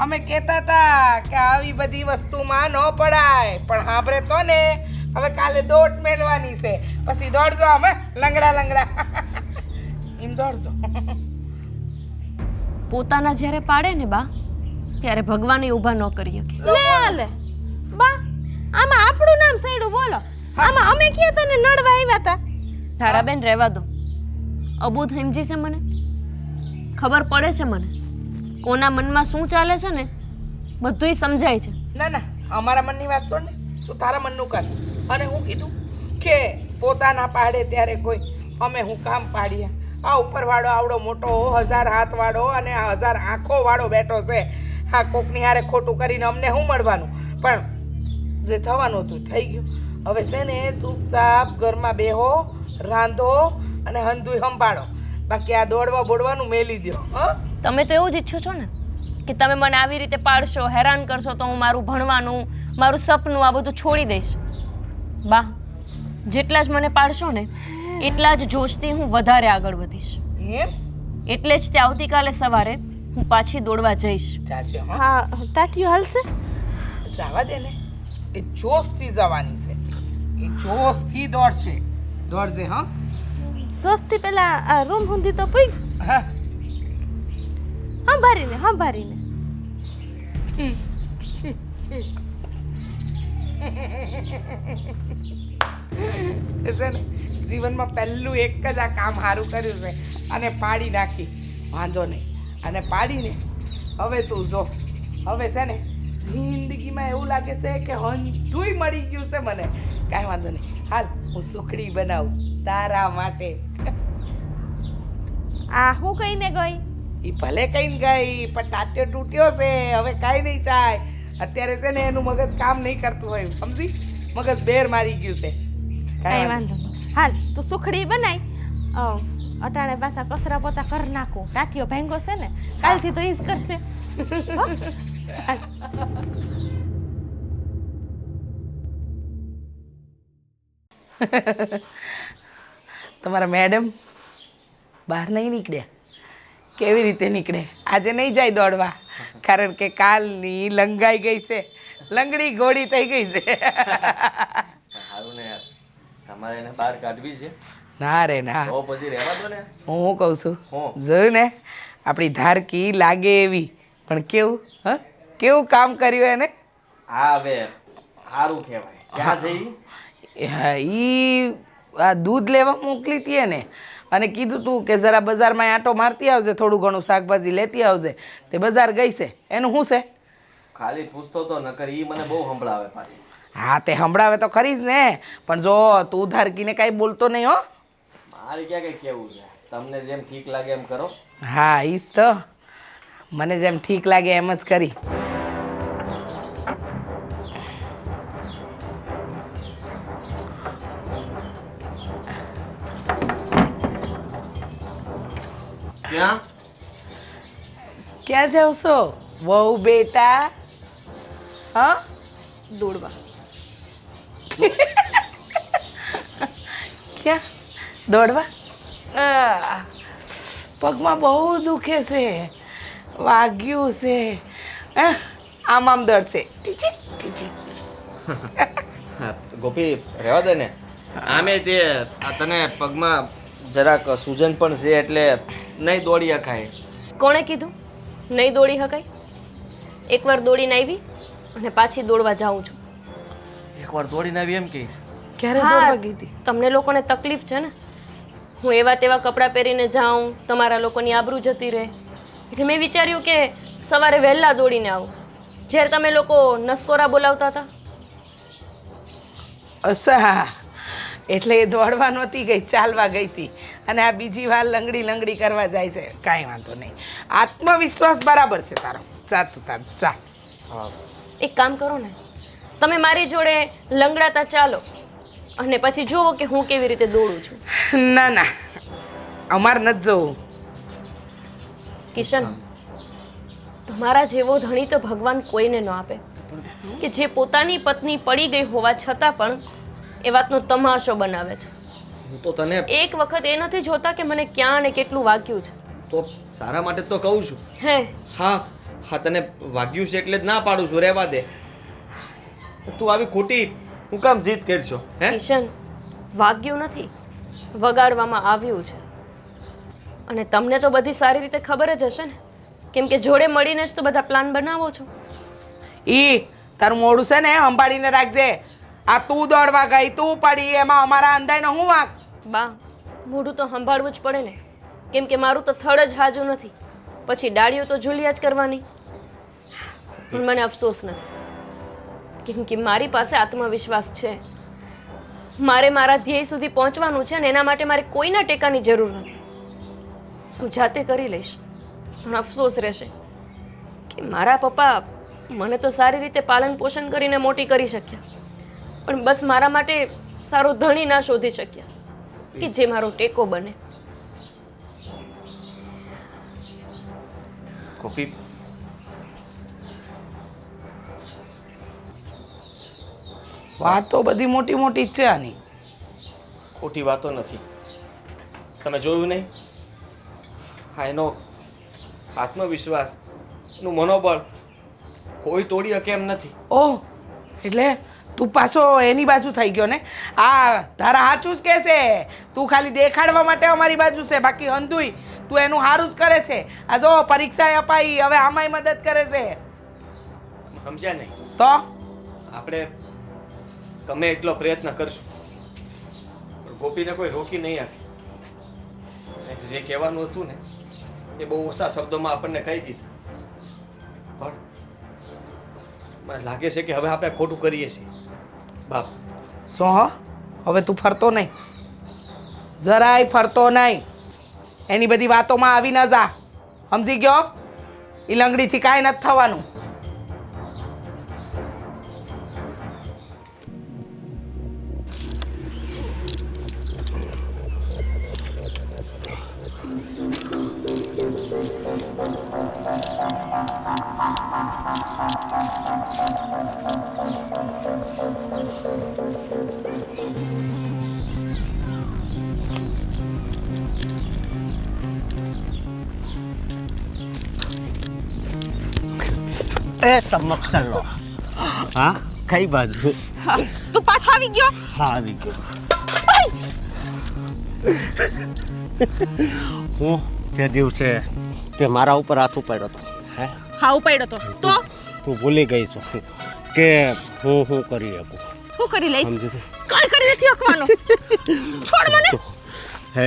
અમે કહેતા હતા કે આવી બધી વસ્તુમાં ન પડાય, પણ સાંભળે તો ને હવે કાલે દોટ મેળવાની છે, પછી દોડજો અમે લંગડા લંગડા એમ દોડજો. પોતાના જ્યારે પાડે ને બા ત્યારે ભગવાને ઊભા ન કરી શકે. લે લે બા, આમાં આપણું નામ સૈડું બોલો. આમાં અમે ક્યાં તને નડવા આવ્યા હતા? ધારાબેન રહેવા દો. અબૂધ સમજી છે મને, ખબર પડે છે મને કોના મનમાં શું ચાલે છે ને બધુંય સમજાય છે. ના ના, અમારા મનની વાત છોડ ને, તું તારા મનનું કર. અને હું કીધું કે પોતાના પાડે ત્યારે કોઈ અમે હું કામ પાડ્યા. આ ઉપરવાળો આવડો મોટો 1000 હાથવાળો અને 1000 આંખોવાળો બેઠો છે. હા, કોકની હારે ખોટું કરીને અમને શું મળવાનું? પણ જે થવાનું હતું થઈ ગયું. હવે છે ને ચૂપચાપ ઘરમાં બેહો, રાંધો અને હંધુય સંભાળો. બાકી આ દોડવા બોડવાનું મેલી દો. હા, તમે તો એવું જ ઈચ્છો છો ને કે તમે મને આવી રીતે પાડશો, હેરાન કરશો તો હું મારું ભણવાનું, મારું સપનું આ બધું છોડી દઈશ. બા, જેટલા જ મને પાડશો ને એટલા જ જોશથી હું વધારે આગળ વધીશ. એમ? એટલે જ તે આવતીકાલે સવારે હું પાછી દોડવા જઈશ. ચાચો, હા, હા, ટાટિયો હાલશે? જવા દે ને. એ જોશથી જવાની છે, એ જોશથી દોડશે. દોડશે. હા સોસથી પેલા આ રૂમ સુધી તો પૂગ. હા, સંભારીને સંભારીને. એ છે ને જીવનમાં પહેલું એક જ આ કામ સારું કર્યું છે અને પાડી નાખી. વાંધો નહીં. અને પાડીને હવે તું જો, હવે છે ને જિંદગીમાં એવું લાગે છે કે હંધુય મળી ગયું છે મને. કાંઈ વાંધો નહીં, હાલ હું સુખડી બનાવું તારા માટે. આ હું કહીને ગઈ? એ ભલે કઈ ગઈ પણ ટાટ્યો તૂટ્યો છે. હવે કાંઈ નહીં થાય. અત્યારે છે ને એનું મગજ કામ નહીં કરતું હોય, સમજી? મગજ બેર મારી ગયું છે. કઈ વાંધો નહીં. હાલ તું સુખડી બનાય. અટાણે પાછા કચરા પોતા કર નાખો. ટાટિયો ભાંગો છે ને, કાલથી તો ઈ જ કરશે. હો? હાલ. તમારા મેડમ બહાર નહીં નીકળ્યા? કેવી રીતે નીકળે? આજે નહીં જાય દોડવા, કારણ કે કાલની લંગાઈ ગઈ છે, લંગડી ઘોડી થઈ ગઈ છે. સારું ને યાર, તમારે એને બહાર કાઢવી છે ના રે ના, તો પછી રહેવા દો ને. હું શું કહું છું, હું? જોયું ને આપણી ધારકી લાગે એવી, પણ કેવું કેવું કામ કર્યું એને. હા, હવે સારું કહેવાય. ક્યાં છે ઈ? ઈ આ દૂધ લેવા મોકલી હતી એને અને કીધું તું કે જરા બજારમાં આંટો મારતી આવજે, થોડું ઘણું શાકભાજી લેતી આવજે. તે બજાર ગઈ છે. એનું શું છે? ખાલી પૂછતો તો નકર ઈ મને બહુ સંભળાવે પાછી. હા, તે સંભળાવે તો ખરી જ ને, પણ જો તું ધારકીને કાંઈ બોલતો નહીં હો. મારે ક્યાં કંઈ કેવું છે, તમને જેમ ઠીક લાગે એમ કરો. હા, ઈ જ તો, મને જેમ ઠીક લાગે એમ જ કરી. ક્યાં? ક્યાં જાવ છો વહુ બેટા? હા, દોડવા. ક્યાં દોડવા પગમાં બહુ દુખે છે, વાગ્યું છે, આમ આમ દળશે ટીચી ટીચી. હા, ગોપી રહેવા દે ને. આમે તે આ તને પગમાં જરાક સૂજન પણ છે એટલે નહીં દોડી શકાય. કોણે કીધું નહીં દોડી શકાય? એકવાર દોડીને આવી અને પાછી દોડવા જાઉં છું. એકવાર દોડીને આવી એમ કહીશ? ક્યારે હા, દોડવા ગઈ હતી? તમને લોકોને તકલીફ છે ને, હું એવા તેવા કપડાં પહેરીને જાઉં, તમારા લોકોની આબરૂ જતી રહે, એટલે મેં વિચાર્યું કે સવારે વહેલા દોડીને આવું, જ્યારે તમે લોકો નસકોરા બોલાવતા હતા. અચ્છા, એટલે એ દોડવા નહોતી ગઈ, ચાલવા ગઈ હતી, અને આ બીજી વાર લંગડી લંગડી કરવા જાય છે. કાંઈ વાંધો નહીં, આત્મવિશ્વાસ બરાબર છે તારો. જા તું તાર જા. હા, એક કામ કરો ને, તમે મારી જોડે લંગડાતા ચાલો અને પછી જુઓ કે હું કેવી રીતે દોડું છું. ના ના, અમારે નથી જવું. કિશન, તમારા જેવો ધણી તો ભગવાન કોઈને ન આપે કે જે પોતાની પત્ની પડી ગઈ હોવા છતાં પણ એ વાતનો તમાશો બનાવે છે. હું તો તને એક વખત એ નથી જોતા કે મને ક્યાં અને કેટલું વાગ્યું છે. તો સારા માટે તો કહું છું. હે, હા હા, તને વાગ્યું છે એટલે જ ના પાડું છું, રહેવા દે. તું આવી ખોટી હું કામ જીદ કરશો? હે, કિશન, વાગ્યું નથી, વગાડવામાં આવ્યું છે. અને તમને તો બધી સારી રીતે ખબર જ હશે ને, કેમ કે જોડે મળીને જ તો બધા પ્લાન બનાવો છો. તારું મોડું છે ને સંભાળીને રાખજે. આ તું દોડવા ગઈ, તું પડી, એમાં અમારા અંદાજનો હું વાંક? બા, મોઢું તો સંભાળવું જ પડે ને, કેમ કે મારું તો થડ જ હાજુ નથી, પછી ડાળીઓ તો ઝૂલ્યા જ કરવાની. પણ મને અફસોસ નથી, કેમ કે મારી પાસે આત્મવિશ્વાસ છે. મારે મારા ધ્યેય સુધી પહોંચવાનું છે અને એના માટે મારે કોઈના ટેકાની જરૂર નથી. હું જાતે કરી લઈશ. પણ અફસોસ રહેશે કે મારા પપ્પા મને તો સારી રીતે પાલન પોષણ કરીને મોટી કરી શક્યા, પણ બસ મારા માટે સારો ધણી ના શોધી શક્યા કે જે મારો ટેકો બને. ગોપી, વાતો બધી મોટી મોટી જ છે આની. ખોટી વાતો નથી. તમે જોયું નહીં? હા, એનો આત્મવિશ્વાસ, એનું મનોબળ કોઈ તોડી શકે એમ નથી. ઓહ, એટલે તું પાછો એની બાજુ થઈ ગયો ને? આ તારા સાચું જ કે છે, તું ખાલી દેખાડવા માટે અમારી બાજુ છે, બાકી હંધુય તું એનું સારું જ કરે છે. આ જો પરીક્ષા અપાઈ, હવે આમાંય મદદ કરે છે. સમજ્યા નહીં? તો આપણે ગમે એટલો પ્રયત્ન કરશું પણ ગોપીને કોઈ રોકી નહીં આપે. જે કહેવાનું હતું ને એ બહુ ઓછા શબ્દોમાં આપણને કહી દીધું, પણ મને લાગે છે કે હવે આપણે ખોટું કરીએ છીએ. બાપ, શું હો? હવે તું ફરતો નહીં, જરાય ફરતો નહીં. એની બધી વાતોમાં આવી ન જા, સમજી ગયો? એ લંગડીથી કાંઈ નથી થવાનું. એ સમક્ષલો. હા, કઈ બાજુ? તું પાછો આવી ગયો? હા, આવી ગયો. હું તે દિવસે તે મારા ઉપર હાથ ઉપાડ્યો હતો. હે, હા, ઉપાડ્યો તો તું ભૂલી ગઈ છો કે હું કરી શકું. હું કરી લઈશ? સમજી તું? કઈ કરી નથી શકવાનું. છોડ મને. હે,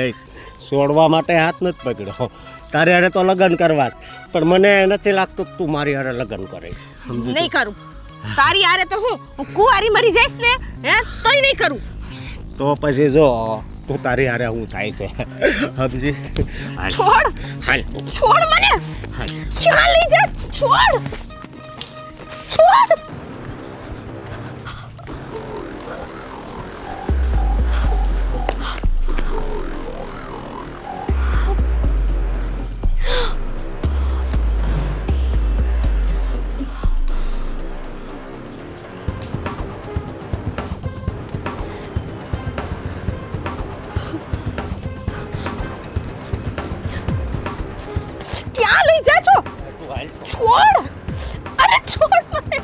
છોડવા માટે હાથ નથી પકડ્યો. તારે હારે તો લગ્ન કરવા જ, પણ મને નથી લાગતું કે તું મારી હારે લગ્ન કરે. સમજી નહીં કરું. તારી હારે તો હું કુંવારી મરી જઈશ ને, હે, તોય નહીં કરું. તો પછી જો તું તારી હારે હું થાય છે. સમજી? છોડ. હાલ. છોડ મને. ક્યાં લઈ જા? છોડ. છોડ. ક્યાં લઈ જા છો? તું હાલ. છોડ. અરે છોડ મને.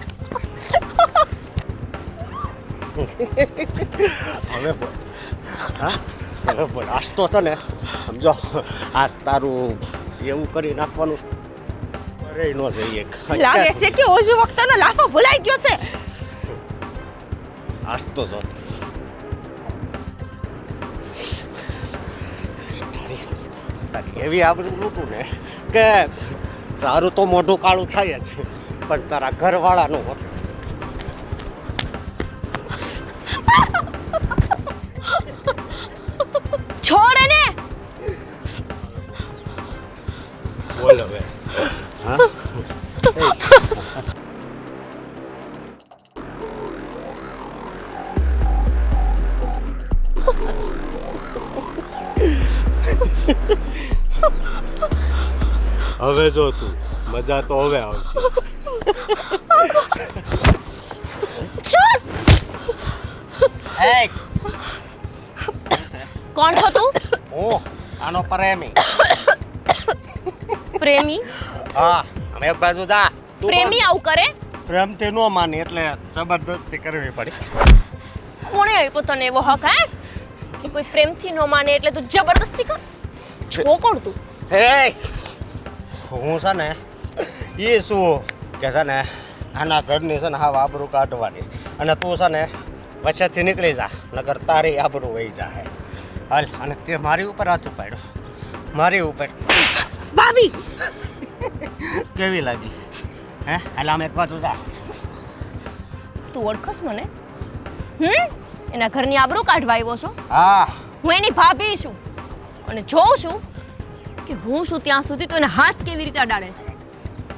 હવે બોલ. હા હવે બોલ. આજ તો છે ને સમજો આજ તારું એવું કરી નાખવાનું અરે ન જઈએ લાગે છે કે ઓજુ વખતનો લાફો ભૂલાઈ ગયો છે. આજ તો જો તારી એવી આબરૂ લૂંટું ને કે તારું તો મોઢું કાળું થાય જ પણ તારા ઘરવાળાનું હોતું. છોડ એને. બોલ હવે. હા હવે જો તું મજા તો હવે આવશે. કોણ છો તું? હું આનો પ્રેમી. પ્રેમી? હા અમે એક બાજુ જા. તું પ્રેમી આવું કરે? પ્રેમથી ન માની એટલે જબરદસ્તી કરવી પડી. કોણે આપ્યો તને એવો હક હે કે કોઈ પ્રેમથી ન માને એટલે તું જબરદસ્તી કર? છો કોણ તું? હે હું છે ને એ શું કે છે ને આના ઘરની છે ને હા આબરૂ કાઢવાની અને તું છે ને વચ્ચેથી નીકળી જા નકર તારી આબરૂ વહી જાય. હાલ અને તે મારી ઉપર હાથ ઉપાડ્યો મારી ઉપર. ભાભી કેવી લાગી હે? હાલ આમ એક બાજુ જા. તું ઓળખસ મને? એના ઘરની આબરૂ કાઢવા આવ્યો છો? હા હું એની ભાભી છું અને જોઉં છું કે હું છું ત્યાં સુધી તો એને હાથ કેવી રીતે અડાડે છે.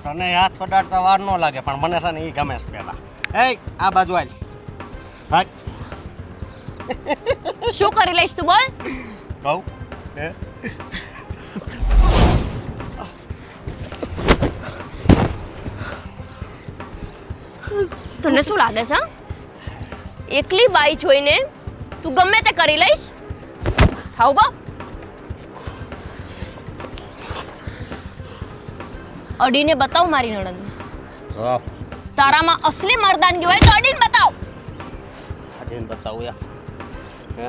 તને હાથ પડાડતા વાર ન લાગે પણ મને છે ને એ ગમે છે પહેલા. એ આ બાજુ હાલ. હા શું કરી લઈશ તું બોલ? કહું હે તને શું લાગે છે? એકલી બાઈ જોઈને તું ગમે તે કરી લઈશ? થાવ બા. અડીને બતાવ મારી નણંદ. હા તારામાં અસલી મર્દાનગી હોય તો અડીને બતાવ. આજે બતાવું યા હે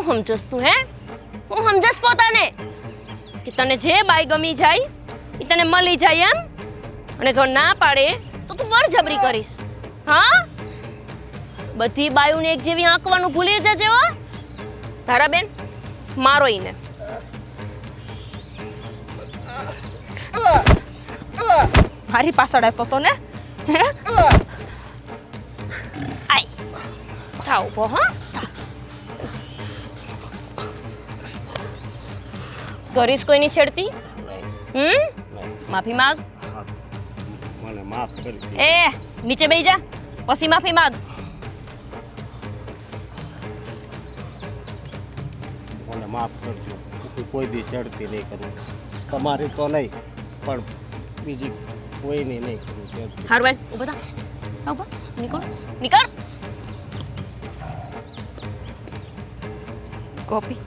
સમજસ તું હે? હું સમજસ પોતાને કે તને જે બાઈ ગમી જાય એ તને મળી જાય એમ? અને જો ના પાડે તો તું બળજબરી કરીશ. હા બધી બાયુને એક જેવી આંકવાનું ભૂલી જજે હો. તારા બેન મારો ઈને. મારી પાછળ હતો તો ને. આય થાવ ઉભો. હા કરીશ કોઈની છેડતી? માફી માંગ. મને માફ કરી દે. એ નીચે બેસી જા પછી માફી માંગ. મને માફ કરજો હું કોઈ દી ચડતી નહીં કરું તમારી તો નહીં પણ બીજી કોઈની નહીં કરું ચડતી. હારું બેન ઊભો થા. થાવ ઉભો. નીકળ નીકળ. ગોપી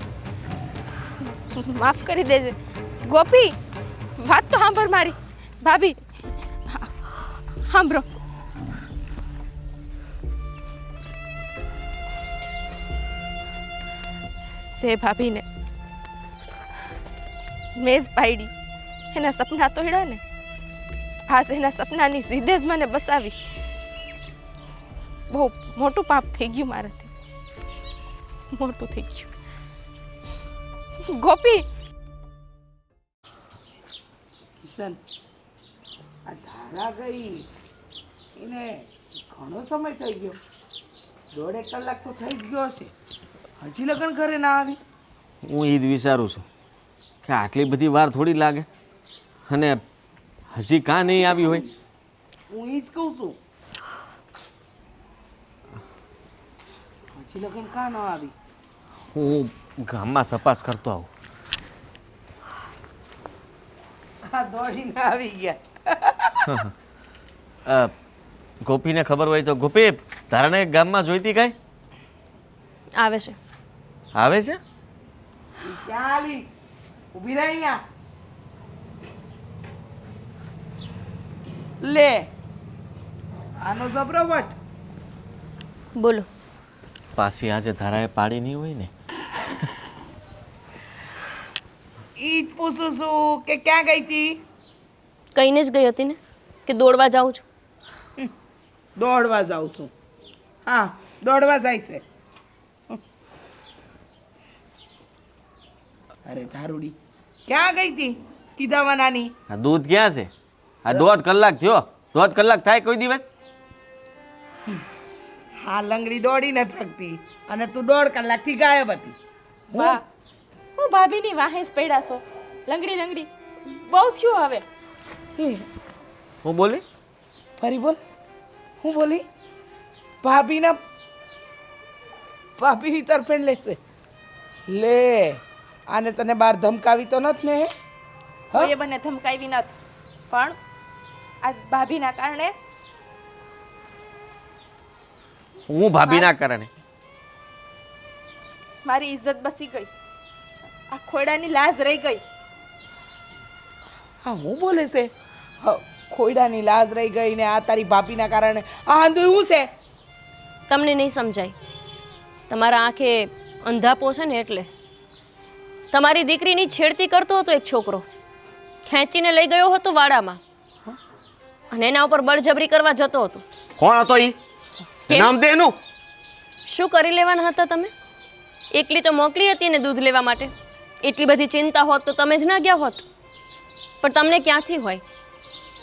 માફ કરી દેજે. ગોપી વાત તો સાંભળ મારી. ભાભી સાંભળો. સે ભાભીને મેં જ પાડી એના સપના તોડ્યા ને આજ એના સપનાની સીધે જ મને બસાવી. બહુ મોટું પાપ થઈ ગયું મારાથી. મોટું થઈ ગયું. ગોપી કિશન આ ધારા ગઈ એને ઘણો સમય થઈ ગયો. 1.5 કલાક તો થઈ જ ગયો હશે. હજી લગ્ન ઘરે ના આવી. હું એ જ વિચારું છું કે આટલી બધી વાર થોડી લાગે અને હજી કાં નહીં આવી હોય? હું ઈ જ કહું છું. હજી લગન કાં ન આવી? હું ગામમાં તપાસ કરતો આવું. આ દોડીને આવી ગયા. ગોપીને ખબર હોય તો ગોપી તારાને ગામમાં જોઈતી કાંઈ આવે છે. આવે છે? ઈ ક્યાં આવી? ઊભી રહી અહીંયા. લે આનો જબરો વટ. બોલો. પાછી આજે ધારાએ પાડી નહીં હોય ને? ઈ જ પૂછું છું કે ક્યાં ગઈ હતી? કહીને જ ગઈ હતી ને કે દોડવા જાઉં છું. દોડવા જાઉં છું. હા દોડવા જાય છે. અરે ધારુડી ક્યાં ગઈ હતી કીધાવા નાની? આ દૂધ ક્યાં છે? આ 1.5 કલાક થયો. 1.5 કલાક થાય કોઈ દિવસ? હા લંગડી દોડી ન થકતી અને તું 1.5 કલાકથી ગાયબ હતી. વાહ હું ભાભીની વાહે જ પડ્યા છો. લંગડી લંગડી બહુ થયું હવે. હું બોલી? ફરી બોલ. હું બોલી? ભાભીની તરફેણ લેશે. લે આને તને બહાર ધમકાવી તો નથી ને? કોઈએ મને ધમકાવી નથી પણ આજ ભાભીના કારણે હું ભાભીના કારણે? મારી ઇજ્જત બસી ગઈ. આ ખોડાની લાજ રહી ગઈ. હા હું બોલે છે ખોયડાની લાજ રહી ગઈ ને આ તારી ભાભીના કારણે આ આંધું હું છે? તમને નહીં સમજાય. તમારા આંખે અંધાપો છે ને એટલે. તમારી દીકરીની છેડતી કરતો હતો એક છોકરો. ખેંચીને લઈ ગયો હતો વાડામાં અને એના ઉપર બળજબરી કરવા જતો હતો. કોણ હતો ઈ? કેમ? નામ દે એનું. શું કરી લેવાના હતા તમે? એકલી તો મોકલી હતી ને દૂધ લેવા માટે. એટલી બધી ચિંતા હોત તો તમે જ ના ગયા હોત. પણ તમને ક્યાંથી હોય?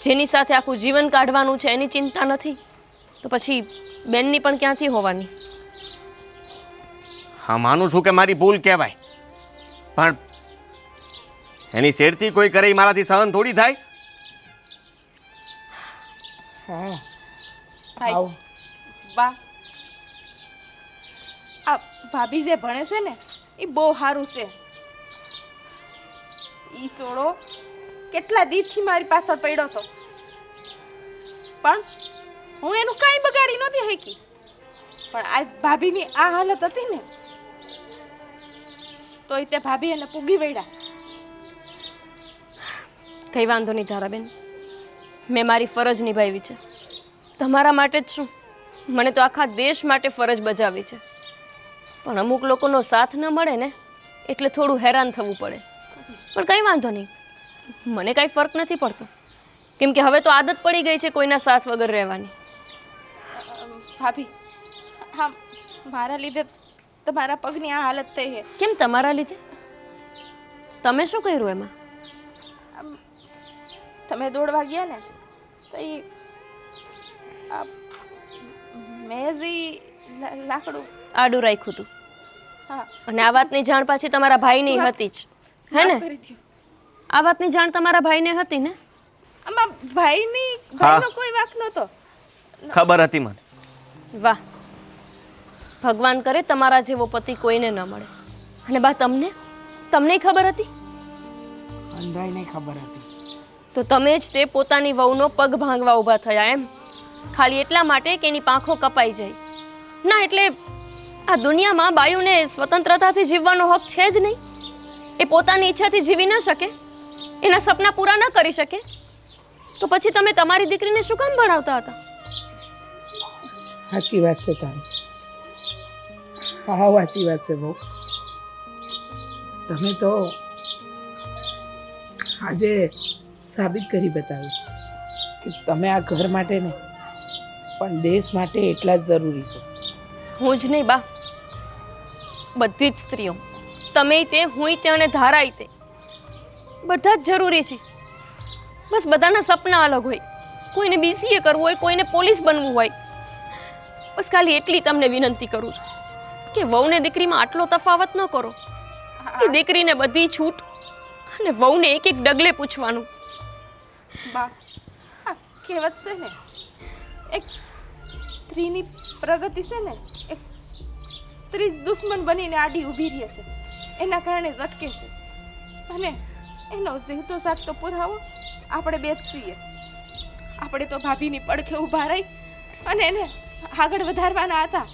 જેની સાથે આખું જીવન કાઢવાનું છે એની ચિંતા નથી તો પછી બેનની પણ ક્યાંથી હોવાની? હા માનું છું કે મારી ભૂલ કહેવાય પણ એની શેરથી કોઈ કરે ઈ મારાથી સહન થોડી થાય. હા ભાઈ આવ. વાહ આ ભાભી જે ભણે છે ને એ બહુ સારું છે. ઈ ચોળો કેટલા દીથી મારી પાછળ પડ્યો હતો પણ હું એનું કાંઈ બગાડી નહોતી શકી. પણ આજ ભાભીની આ હાલત હતી ને તોય તે ભાભી એને પૂગી વળ્યા. કંઈ વાંધો નહીં ધારાબેન. મેં મારી ફરજ નિભાવી છે. તમારા માટે જ શું, મને તો આખા દેશ માટે ફરજ બજાવી છે. પણ અમુક લોકોનો સાથ ન મળે ને એટલે થોડું હેરાન થવું પડે. પણ કંઈ વાંધો નહીં, મને કાંઈ ફરક નથી પડતો કેમ કે હવે તો આદત પડી ગઈ છે કોઈના સાથ વગર રહેવાની. ભાભી હા મારા લીધે તમારા પગની આ હાલત થઈ છે. કેમ તમારા લીધે? તમે શું કર્યું એમાં? તમે દોડવા ગયા ને તો એ મેં જે લાકડું આડું રાખ્યું હતું હા અને આ વાતની જાણ પાછી તમારા ભાઈની હતી જ હે ને? કરી દ્યો. આ વાતની જાણ તમારા ભાઈને હતી ને? આમાં ભાઈનો કોઈ વાંક નહોતો. ખબર હતી મને. વાહ, ભગવાન કરે તમારા જેવો પતિ કોઈને ન મળે. અને બા તમને ખબર હતી? અંધાઈને ખબર હતી. તો તમે જ તે પોતાની વહુનો પગ ભાંગવા ઊભા થયા એમ? ખાલી એટલા માટે કે એની પાંખો કપાઈ જાય. ના એટલે આ દુનિયામાં બાયુને સ્વતંત્રતાથી જીવવાનો હક છે જ નહીં? એ પોતાની ઈચ્છાથી જીવી ન શકે, એના સપના પૂરા ન કરી શકે, તો પછી તમે તમારી દીકરીને શું કામ ભણાવતા હતા? સાચી વાત છે તારી. હા સાચી વાત છે બહુ. તમે તો આજે સાબિત કરી બતાવ્યું કે તમે આ ઘર માટે ને પણ દેશ માટે એટલા જ જરૂરી છો. હું જ નહીં બા, બધી જ સ્ત્રીઓ, તમે તે, હું તે અને ધારાય તે, બધા જ જરૂરી છે. બસ બધાના સપના અલગ હોય. કોઈને BCA કરવું હોય, કોઈને પોલીસ બનવું હોય. બસ ખાલી એટલી તમને વિનંતી કરું છું કે વહુને દીકરીમાં આટલો તફાવત ન કરો કે દીકરીને બધી છૂટ અને વહુને એક એક ડગલે પૂછવાનું. બા આ કહેવત છે ને, એક સ્ત્રીની પ્રગતિ છે ને એક સ્ત્રી દુશ્મન બનીને આડી ઊભી રહે છે, એના કારણે જ અટકે છે. અને એનો જીવતો સાથ તો પુરાવો આપણે બે જ છીએ. આપણે તો ભાભીની પડખે ઊભા રહી અને એને આગળ વધારવાના હતા,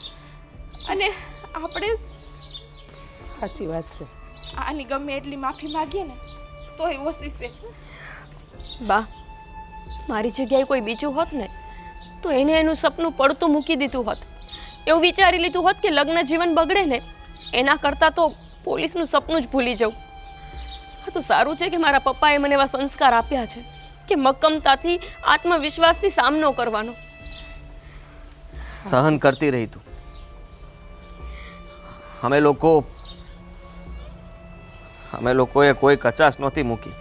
અને આપણે જ સાચી વાત છે. આની ગમે એટલી માફી માગીએ ને તોય ઓછી છે. બા, મારી જગ્યાએ કોઈ બીજું હોત ને તો એને એનું સપનું પડતું મૂકી દીધું હોત. એવું વિચારી લીધું હોત કે લગ્ન જીવન બગડે ને એના કરતાં તો પોલીસનું સપનું જ ભૂલી જવું. હા, તો સારું છે કે મારા પપ્પાએ મને એવા સંસ્કાર આપ્યા છે કે મક્કમતાથી આત્મવિશ્વાસથી સામનો કરવાનો. સહન કરતી રહી તું. અમે લોકોએ કોઈ કચાશ નહોતી મૂકી.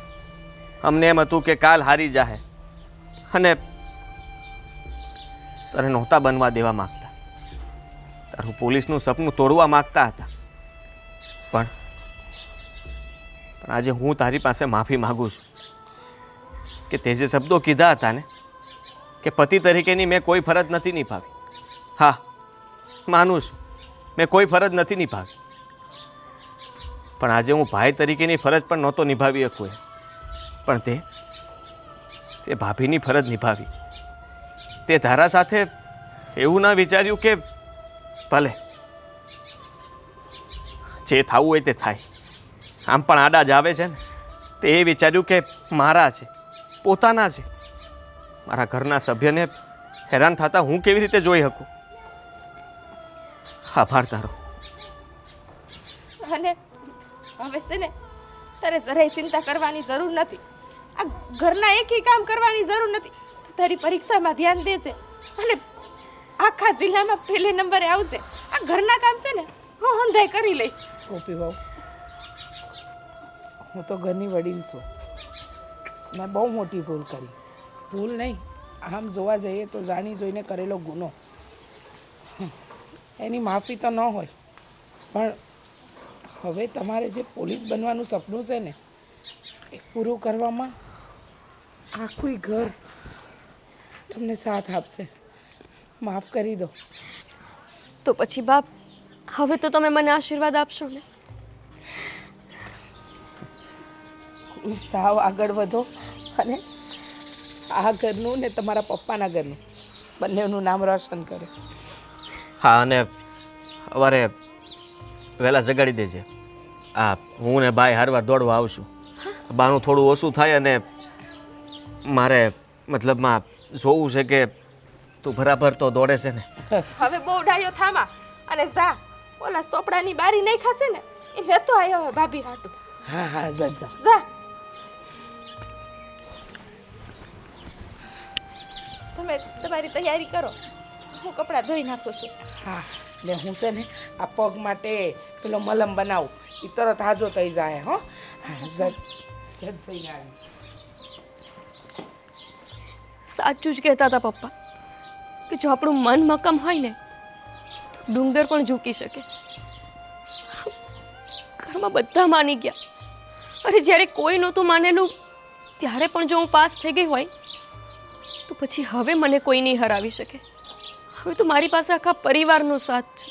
અમને એમ હતું કે કાલ હારી જાહે, અને તને નહોતા બનવા દેવા માંગતા. તારું પોલીસનું સપનું તોડવા માંગતા હતા. પણ આજે હું તારી પાસે માફી માગું છું કે તે જે શબ્દો કીધા હતા ને કે પતિ તરીકેની મેં કોઈ ફરજ નથી નિભાવી. હા, માનું છું મેં કોઈ ફરજ નથી નિભાવી, પણ આજે હું ભાઈ તરીકેની ફરજ પણ નહોતો નિભાવી શકું. પણ તે ભાભીની ફરજ નિભાવી. તે તારા સાથે એવું ના વિચાર્યું કે ભલે જે થવું હોય તે થાય, આમ પણ આડા જ આવે છે ને. તે એ વિચાર્યું કે મારા છે, પોતાના છે, મારા ઘરના સભ્યને હેરાન થતા હું કેવી રીતે જોઈ શકું. આભાર તારો. અને હવે છે ને તારે જરાય ચિંતા કરવાની જરૂર નથી. આ ઘરના એકેય કામ કરવાની જરૂર નથી. તું તારી પરીક્ષામાં ધ્યાન દેજે અને આખા જિલ્લામાં પહેલે નંબરે આવજે. આ ઘરના કામ છે ને હું હંધાઈ કરી લઈશ. ગોપી બહુ, હું તો ઘરની વડીલ છું. મેં બહુ મોટી ભૂલ કરી. ભૂલ નહીં, આમ જોવા જઈએ તો જાણી જોઈને કરેલો ગુનો. એની માફી તો ન હોય, પણ હવે તમારે જે પોલીસ બનવાનું સપનું છે ને એ પૂરું કરવામાં આખું ઘર તમને સાથ આપશે. માફ કરી દો. તો પછી બાપ, હવે તો તમે મને આશીર્વાદ આપશો ને? ખુશ થાવ, આગળ વધો અને આ ઘરનું ને તમારા પપ્પાના ઘરનું બંનેનું નામ રોશન કરે. હા, અને સવારે વહેલા જગાડી દેજે. હા, હું ને ભાઈ હારવાર દોડવા આવશું. બાનું થોડું ઓછું થાય, અને મારે મતલબમાં જોવું છે કે તું બરાબર તો દોડે છે ને. હવે બહુ ડાયો થામા અને જા ઓલા સોપડાની બારી નહીં ખાશે ને એ લેતો આવ્યો હવે ભાભી હાટું. હા હા, જા જા. જા તમે તમારી તૈયારી કરો, હું કપડાં ધોઈ નાખું છું. હા, ને હું છે ને આ પગ માટે પેલો મલમ બનાવું, એ તરત હાજો થઈ જાય. હો, હા, જઈ આવી. સાચું જ કહેતા હતા પપ્પા કે જો આપણું મન મક્કમ હોય ને તો ડુંગર પણ ઝૂકી શકે. ઘરમાં બધા માની ગયા. અરે જ્યારે કોઈ નહોતું માનેલું ત્યારે પણ જો હું પાસ થઈ ગઈ હોય તો પછી હવે મને કોઈ નહીં હરાવી શકે. હવે તો મારી પાસે આખા પરિવારનો સાથ છે.